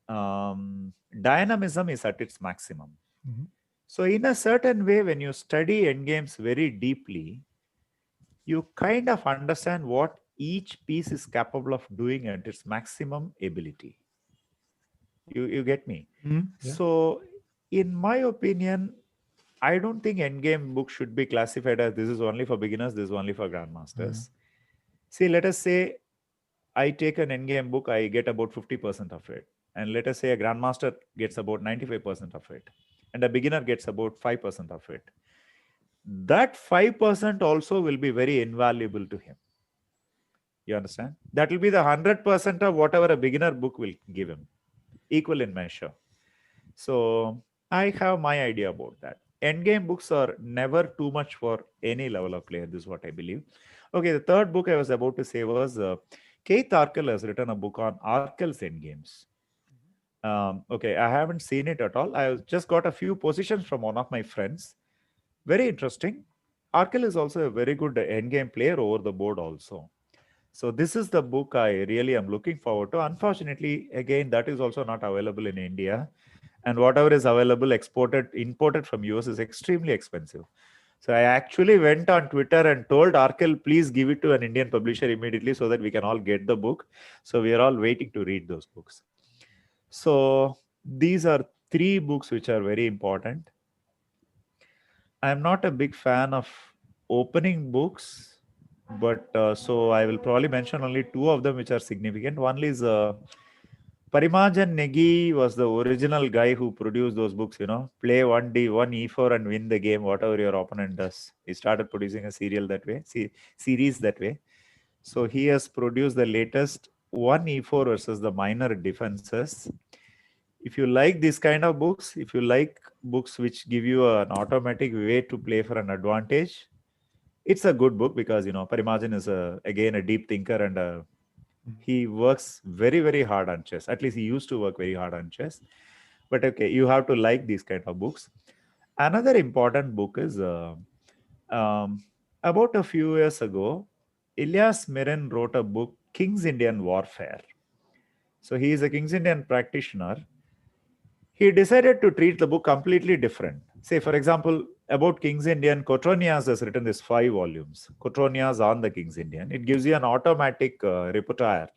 Speaker 1: dynamism is at its maximum. So in a certain way, when you study endgames very deeply, you kind of understand what each piece is capable of doing at its maximum ability. You get me?
Speaker 2: Yeah.
Speaker 1: So in my opinion, I don't think endgame books should be classified as this is only for beginners, this is only for grandmasters. See, let us say I take an endgame book, I get about 50% of it. And let us say a grandmaster gets about 95% of it. And a beginner gets about 5% of it. That 5% also will be very invaluable to him. You understand? That will be the 100% of whatever a beginner book will give him, equal in measure. So I have my idea about that. Endgame books are never too much for any level of player. This is what I believe. Okay, the third book I was about to say was Keith Arkell has written a book on Arkell's Endgames. Okay, I haven't seen it at all. I just got a few positions from one of my friends. Very interesting. Arkell is also a very good endgame player over the board also. So this is the book I really am looking forward to. Unfortunately, again, that is also not available in India. And whatever is available, imported from US is extremely expensive. So I actually went on Twitter and told Arkell, please give it to an Indian publisher immediately so that we can all get the book. So we are all waiting to read those books. So these are 3 books which are very important. I'm not a big fan of opening books, but so I will probably mention only 2 of them which are significant. One is Parimajan Negi was the original guy who produced those books, play 1D, 1E4 and win the game, whatever your opponent does. He started producing a series that way. So he has produced the latest 1E4 versus the minor defenses. If you like this kind of books, if you like books which give you an automatic way to play for an advantage, it's a good book because, Parimajan is again a deep thinker and he works very, very hard on chess. At least he used to work very hard on chess. But okay, you have to like these kind of books. Another important book is about a few years ago, Ilyas Mirin wrote a book, King's Indian Warfare. So he is a King's Indian practitioner. He decided to treat the book completely different. Say, for example, about King's Indian, Cotronias has written this 5 volumes. Cotronias on the King's Indian. It gives you an automatic repertoire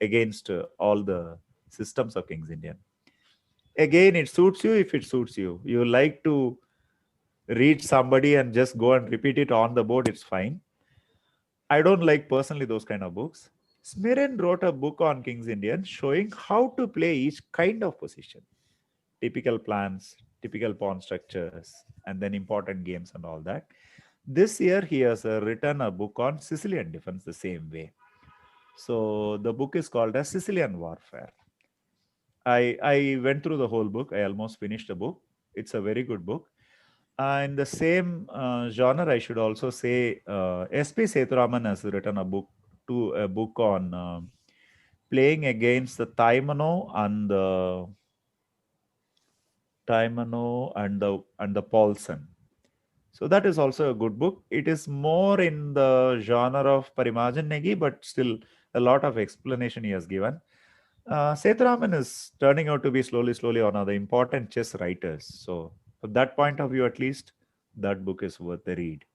Speaker 1: against all the systems of King's Indian. Again, it suits you if it suits you. You like to read somebody and just go and repeat it on the board, it's fine. I don't like personally those kind of books. Smirin wrote a book on King's Indian showing how to play each kind of position. Typical plans, typical pawn structures, and then important games and all that. This year, he has written a book on Sicilian defense the same way. So the book is called as Sicilian Warfare. I went through the whole book. I almost finished the book. It's a very good book. In the same genre, I should also say S.P. Sethuraman has written a book on playing against the Taimano and the Paulson. So that is also a good book. It is more in the genre of Parimajan Negi, but still a lot of explanation he has given. Sethuraman is turning out to be slowly one of the important chess writers. So from that point of view, at least, that book is worth the read.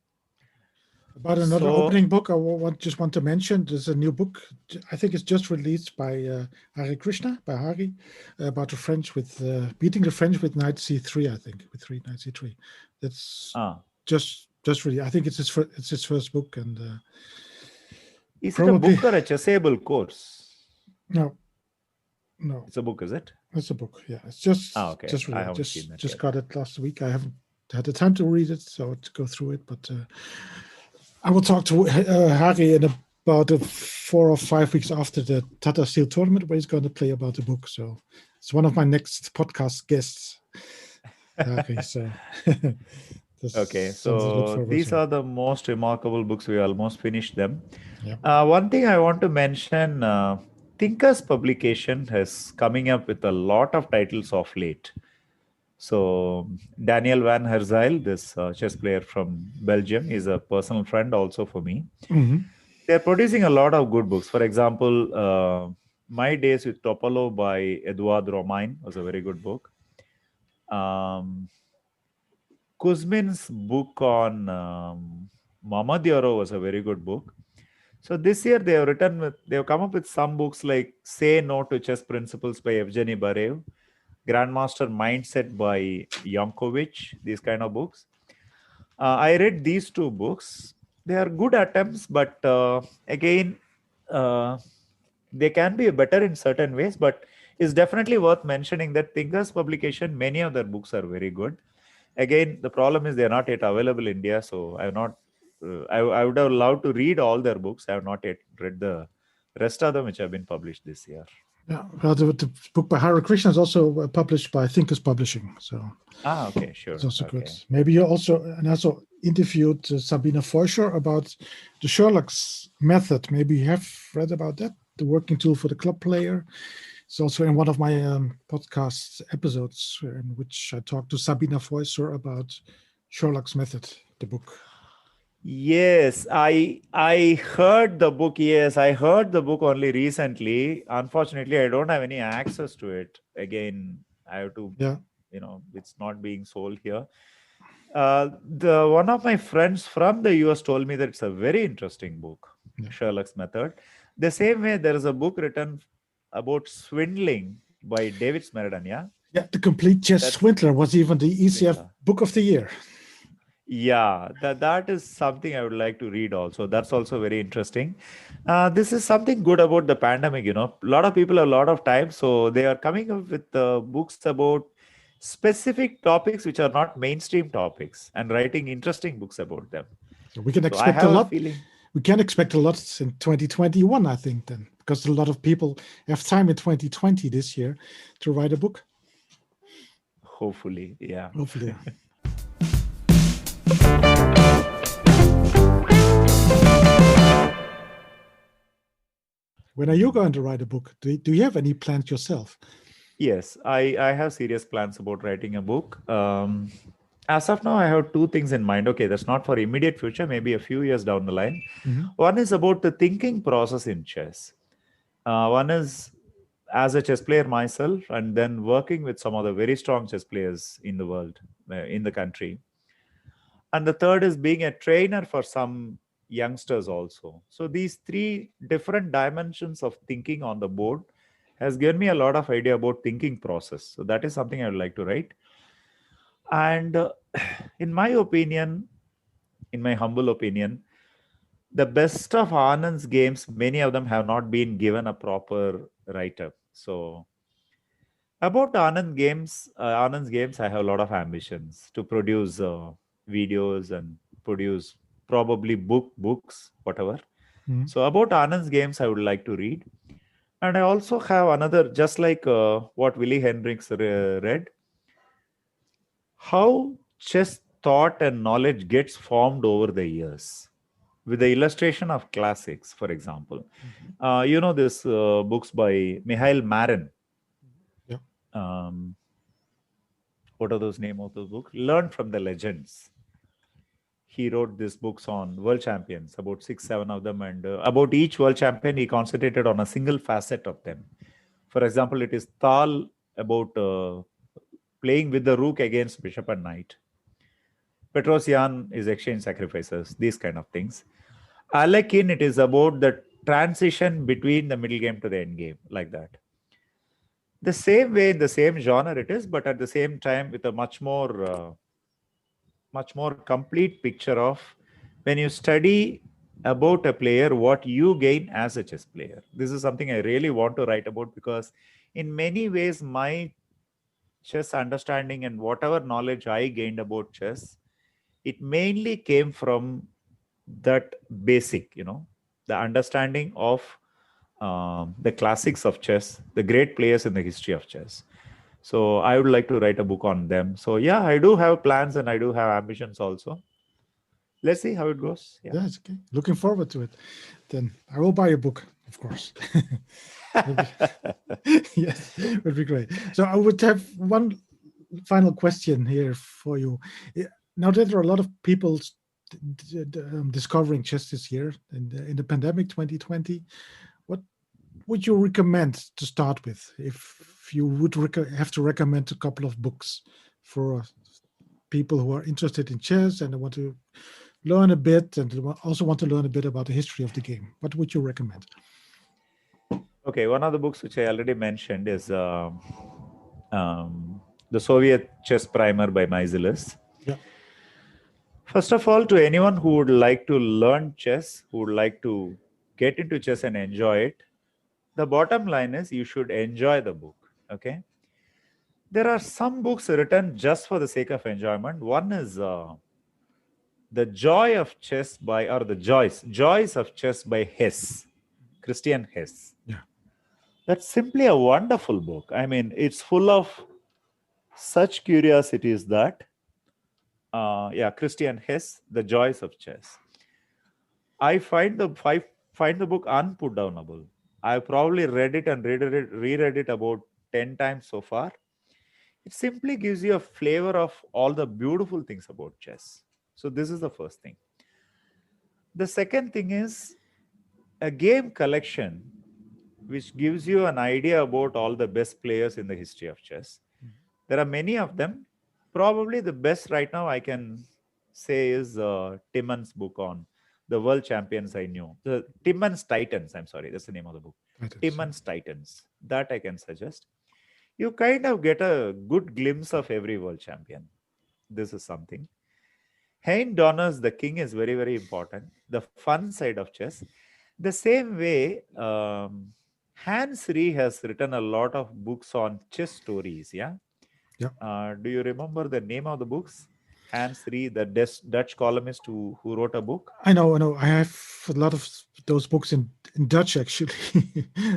Speaker 2: About another
Speaker 1: So-
Speaker 2: opening book, I just want to mention. There's a new book. I think it's just released by Hari Krishna, by Hari, about the French with beating the French with knight c3. I think with knight c3. That's just really. I think it's his first book, and
Speaker 1: is
Speaker 2: probably,
Speaker 1: it a book or a chessable course?
Speaker 2: no,
Speaker 1: It's a book, is it?
Speaker 2: it's a book. Yeah, it's just
Speaker 1: Okay.
Speaker 2: just really
Speaker 1: I haven't seen that
Speaker 2: just
Speaker 1: yet.
Speaker 2: got it last week. I haven't had the time to read it, so to go through it, but I will talk to Hari in about 4 or 5 weeks after the Tata Steel tournament, where he's going to play about the book. So it's one of my next podcast guests, Hari. So
Speaker 1: Okay, so these are the most remarkable books. We almost finished them.
Speaker 2: Yeah.
Speaker 1: One thing I want to mention, Thinkers Publication is coming up with a lot of titles of late. So Daniel Van Herzyl, this chess player from Belgium, is a personal friend also for me.
Speaker 2: Mm-hmm.
Speaker 1: They're producing a lot of good books. For example, My Days with Topalo by Edouard Romain was a very good book. Kuzmin's book on Muhammad Yaro was a very good book. So this year they have come up with some books like Say No to Chess Principles by Evgeny Barev, Grandmaster Mindset by Yankovic, these kind of books. I read these two books. They are good attempts, but again, they can be better in certain ways, but it's definitely worth mentioning that Thinkers Publication, many of their books are very good. Again, the problem is they are not yet available in India, so I have not. I would have loved to read all their books. I have not yet read the rest of them, which have been published this year.
Speaker 2: Yeah, well, the book by Hari Krishna is also published by Thinkers Publishing. So
Speaker 1: okay, sure.
Speaker 2: It's also good. Maybe you also interviewed Sabina Feuscher about the Sherlock's method. Maybe you have read about that, the working tool for the club player. It's also in one of my podcast episodes in which I talked to Sabina Feuscher about Sherlock's method, the book.
Speaker 1: Yes, I heard the book. Yes, I heard the book only recently. Unfortunately, I don't have any access to it. Again, I have to, it's not being sold here. The one of my friends from the US told me that it's a very interesting book, Sherlock's Method. The same way, there is a book written about swindling by David Smerdon.
Speaker 2: Yeah, The Complete Chess Swindler was even the ECF Book of the Year.
Speaker 1: Yeah, that is something I would like to read also. That's also very interesting. This is something good about the pandemic, A lot of people have a lot of time, so they are coming up with books about specific topics which are not mainstream topics and writing interesting books about them.
Speaker 2: So we can expect a lot. We can expect a lot in 2021, I think, then, because a lot of people have time in 2020 this year to write a book.
Speaker 1: Hopefully, yeah.
Speaker 2: Hopefully, yeah. When are you going to write a book? Do you have any plans yourself?
Speaker 1: Yes, I have serious plans about writing a book. As of now, I have two things in mind. Okay, that's not for immediate future, maybe a few years down the line.
Speaker 2: Mm-hmm.
Speaker 1: One is about the thinking process in chess. One is as a chess player myself, and then working with some of the very strong chess players in the world, in the country. And the third is being a trainer for some youngsters also. So these three different dimensions of thinking on the board has given me a lot of idea about thinking process. So that is something I would like to write. And in my opinion, in my humble opinion, the best of Anand's games, many of them have not been given a proper write-up. So about Anand's games, I have a lot of ambitions to produce videos and produce probably books, whatever.
Speaker 2: Mm-hmm.
Speaker 1: So about Anand's games, I would like to read. And I also have another, just like what Willie Hendricks read, how chess thought and knowledge gets formed over the years with the illustration of classics, for example.
Speaker 2: Mm-hmm.
Speaker 1: This books by Mihail Marin.
Speaker 2: Yeah.
Speaker 1: What are those names of those books? Learn from the Legends. He wrote these books on world champions, about 6-7 of them, and about each world champion, he concentrated on a single facet of them. For example, it is Thal about playing with the rook against bishop and knight. Petrosian is exchange sacrifices, these kind of things. Alekin, it is about the transition between the middle game to the end game, like that. The same way, in the same genre it is, but at the same time with a much more complete picture of when you study about a player, what you gain as a chess player. This is something I really want to write about, because in many ways my chess understanding and whatever knowledge I gained about chess, it mainly came from that basic, the understanding of the classics of chess, the great players in the history of chess. So I would like to write a book on them. So yeah, I do have plans and I do have ambitions also. Let's see how it goes. Yeah.
Speaker 2: That's okay. Looking forward to it. Then I will buy your book, of course. Yes, would be great. So I would have one final question here for you. Now that there are a lot of people discovering chess this year in the pandemic 2020, what would you recommend to start with if you would have to recommend a couple of books for people who are interested in chess and they want to learn a bit and also want to learn a bit about the history of the game? What would you recommend?
Speaker 1: Okay, one of the books which I already mentioned is The Soviet Chess Primer by Meiselas.
Speaker 2: Yeah.
Speaker 1: First of all, to anyone who would like to learn chess, who would like to get into chess and enjoy it, the bottom line is you should enjoy the book. Okay. There are some books written just for the sake of enjoyment. One is The Joy of Chess by, or the Joys of Chess by Hess, Christian Hess.
Speaker 2: Yeah.
Speaker 1: That's simply a wonderful book. I mean, it's full of such curiosities that, Christian Hess, The Joys of Chess. I find the book unputdownable. I've probably read it and reread it about 10 times so far. It simply gives you a flavor of all the beautiful things about chess. So this is the first thing. The second thing is a game collection which gives you an idea about all the best players in the history of chess. There are many of them. Probably the best right now I can say is Timmons' book on the world champions I knew. The Timmons Titans, I'm sorry, that's the name of the book. Timmons Titans. That I can suggest. You kind of get a good glimpse of every world champion. This is something. Hein Donner's The King is very, very important. The fun side of chess. The same way, Hans Rey has written a lot of books on chess stories. Yeah. Do you remember the name of the books? Hans Rey, the Dutch columnist who wrote a book.
Speaker 2: I know. I have a lot of those books in Dutch, actually.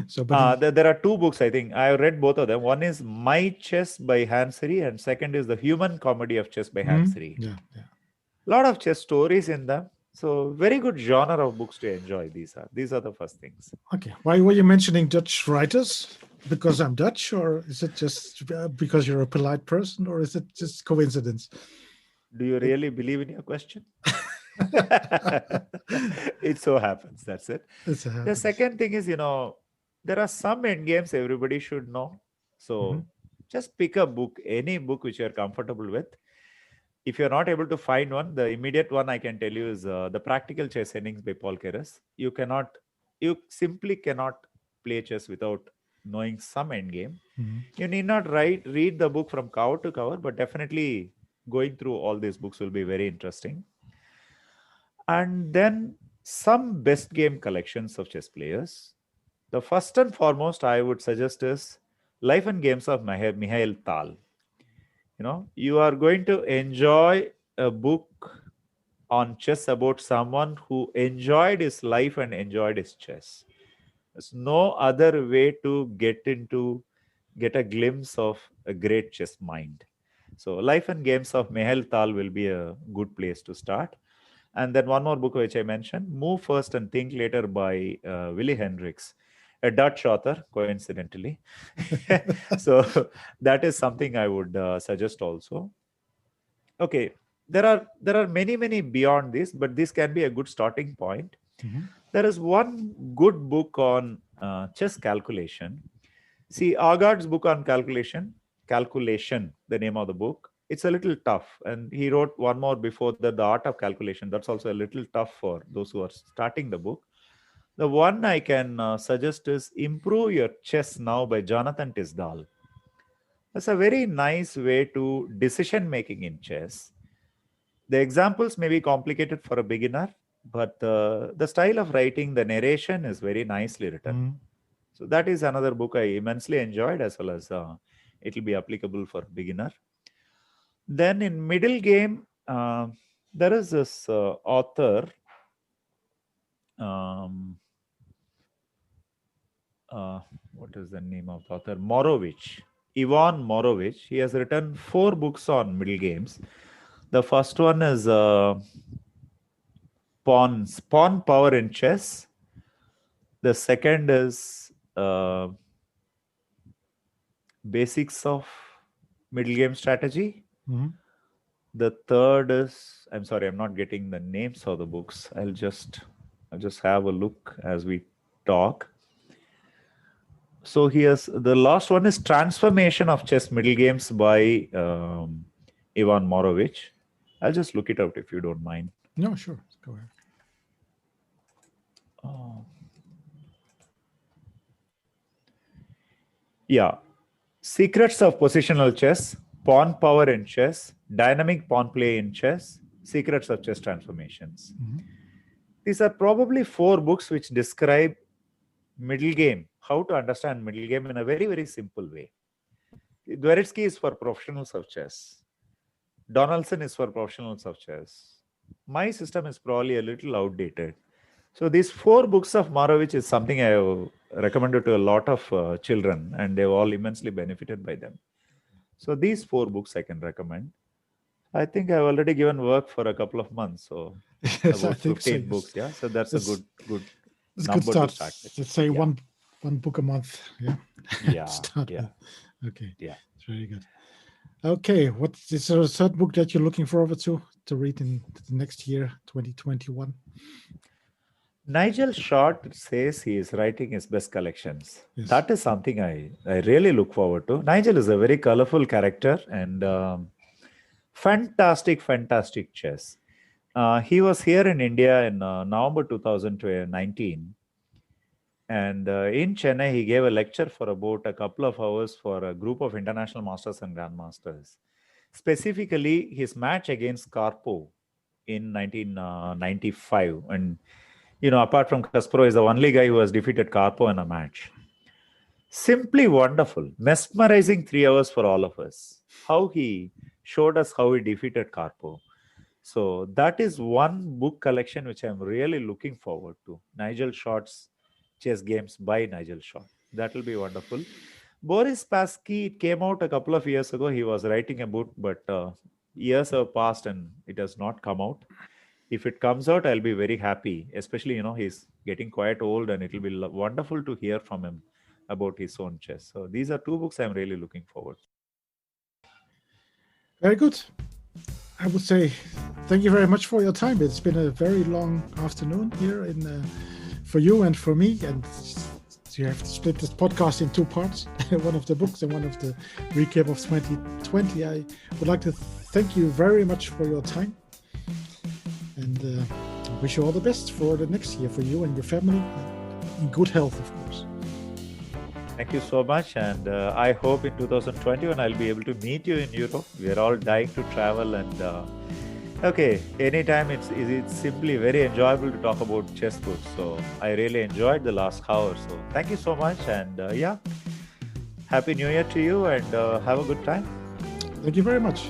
Speaker 2: So, but
Speaker 1: there are two books, I think. I read both of them. One is My Chess by Hans Rey, and second is The Human Comedy of Chess by Hans Rey.
Speaker 2: Yeah.
Speaker 1: A lot of chess stories in them. So very good genre of books to enjoy. These are the first things.
Speaker 2: Okay. Why were you mentioning Dutch writers? Because I'm Dutch, or is it just because you're a polite person, or is it just coincidence?
Speaker 1: Do you really believe in your question? It so happens. That's it. The second thing is, there are some end games everybody should know. So just pick a book, any book which you're comfortable with. If you're not able to find one, the immediate one I can tell you is The Practical Chess Endings by Paul Keres. You simply cannot play chess without knowing some end game. You need not read the book from cover to cover, but definitely going through all these books will be very interesting. And then some best game collections of chess players. The first and foremost I would suggest is Life and Games of Mikhail Tal. You are going to enjoy a book on chess about someone who enjoyed his life and enjoyed his chess. There's no other way to get a glimpse of a great chess mind. So Life and Games of Mikhail Tal will be a good place to start. And then one more book which I mentioned, Move First and Think Later by Willy Hendricks, a Dutch author, coincidentally. So that is something I would suggest also. Okay, there are many beyond this, but this can be a good starting point. There is one good book on chess calculation. See, Agard's book on calculation, the name of the book. it's a little tough. And he wrote one more before that, The Art of Calculation. That's also a little tough for those who are starting the book. The one I can suggest is Improve Your Chess Now by Jonathan Tisdall. That's a very nice way to decision making in chess. The examples may be complicated for a beginner, but the style of writing, the narration is very nicely written. So that is another book I immensely enjoyed, as well as it will be applicable for beginner. Then in middle game, there is this author. What is the name of the author? Morovich. Ivan Morovich. He has written 4 books on middle games. The first one is Pawn Power in Chess. The second is Basics of Middle Game Strategy. The third is, I'm sorry, I'm not getting the names of the books. I'll just have a look as we talk. So here's the last one is Transformation of Chess Middle Games by Ivan Morovich. I'll just look it out if you don't mind.
Speaker 2: No, sure. Go ahead.
Speaker 1: Yeah. Secrets of Positional Chess, Pawn Power in Chess, Dynamic Pawn Play in Chess, Secrets of Chess Transformations. These are probably 4 books which describe middle game, how to understand middle game in a very, very simple way. Dvoretsky is for professionals of chess. Donaldson is for professionals of chess. My system is probably a little outdated. So these 4 books of Morovich is something I have recommended to a lot of children, and they've all immensely benefited by them. So these 4 books I can recommend. I think I've already given work for a couple of months, so
Speaker 2: yes,
Speaker 1: about
Speaker 2: I think
Speaker 1: 15
Speaker 2: so,
Speaker 1: books. Yeah, so that's a good
Speaker 2: it's a
Speaker 1: number
Speaker 2: good start.
Speaker 1: to start with.
Speaker 2: Let's say one book a month. Yeah.
Speaker 1: Yeah.
Speaker 2: Start
Speaker 1: Yeah.
Speaker 2: with. Okay.
Speaker 1: Yeah.
Speaker 2: It's very good. Okay, what is there a third book that you're looking forward to read in the next year, 2021?
Speaker 1: Nigel Short says he is writing his best collections.
Speaker 2: Yes.
Speaker 1: That is something I really look forward to. Nigel is a very colorful character and fantastic chess. He was here in India in November 2019. And in Chennai, he gave a lecture for about a couple of hours for a group of international masters and grandmasters. Specifically, his match against Karpov in 1995. And, apart from Kasparov, is the only guy who has defeated Karpov in a match. Simply wonderful, mesmerizing 3 hours for all of us. How he showed us how he defeated Karpov. So that is one book collection which I'm really looking forward to. Nigel Short's Chess Games by Nigel Short. That will be wonderful. Boris Spassky, it came out a couple of years ago. He was writing a book, but years have passed and it has not come out. If it comes out, I'll be very happy. Especially, he's getting quite old and it will be wonderful to hear from him about his own chess. So these are 2 books I'm really looking forward to.
Speaker 2: Very good. I would say thank you very much for your time. It's been a very long afternoon here for you and for me, and you have to split this podcast in 2 parts, one of the books and one of the recap of 2020. I would like to thank you very much for your time, and wish you all the best for the next year for you and your family, in good health, of course.
Speaker 1: Thank you so much, and I hope in 2021 I'll be able to meet you in Europe. We are all dying to travel, and okay, anytime it's simply very enjoyable to talk about chess books. So I really enjoyed the last hour. So thank you so much, and Happy New Year to you, and have a good time.
Speaker 2: Thank you very much.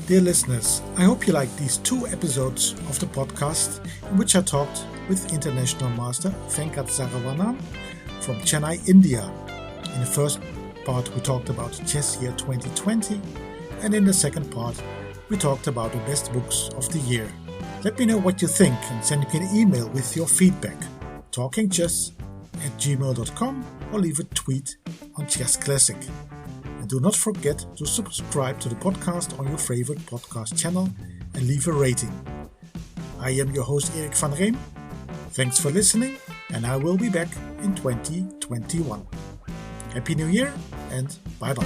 Speaker 2: Dear listeners, I hope you liked these 2 episodes of the podcast in which I talked with International Master Venkat Saravanan from Chennai, India. In the first part, we talked about Chess Year 2020, and in the second part, we talked about the best books of the year. Let me know what you think and send me an email with your feedback. talkingchess@gmail.com or leave a tweet on Chess Classic. And do not forget to subscribe to the podcast on your favorite podcast channel and leave a rating. I am your host Erik van Reem. Thanks for listening, and I will be back in 2021. Happy New Year and bye-bye.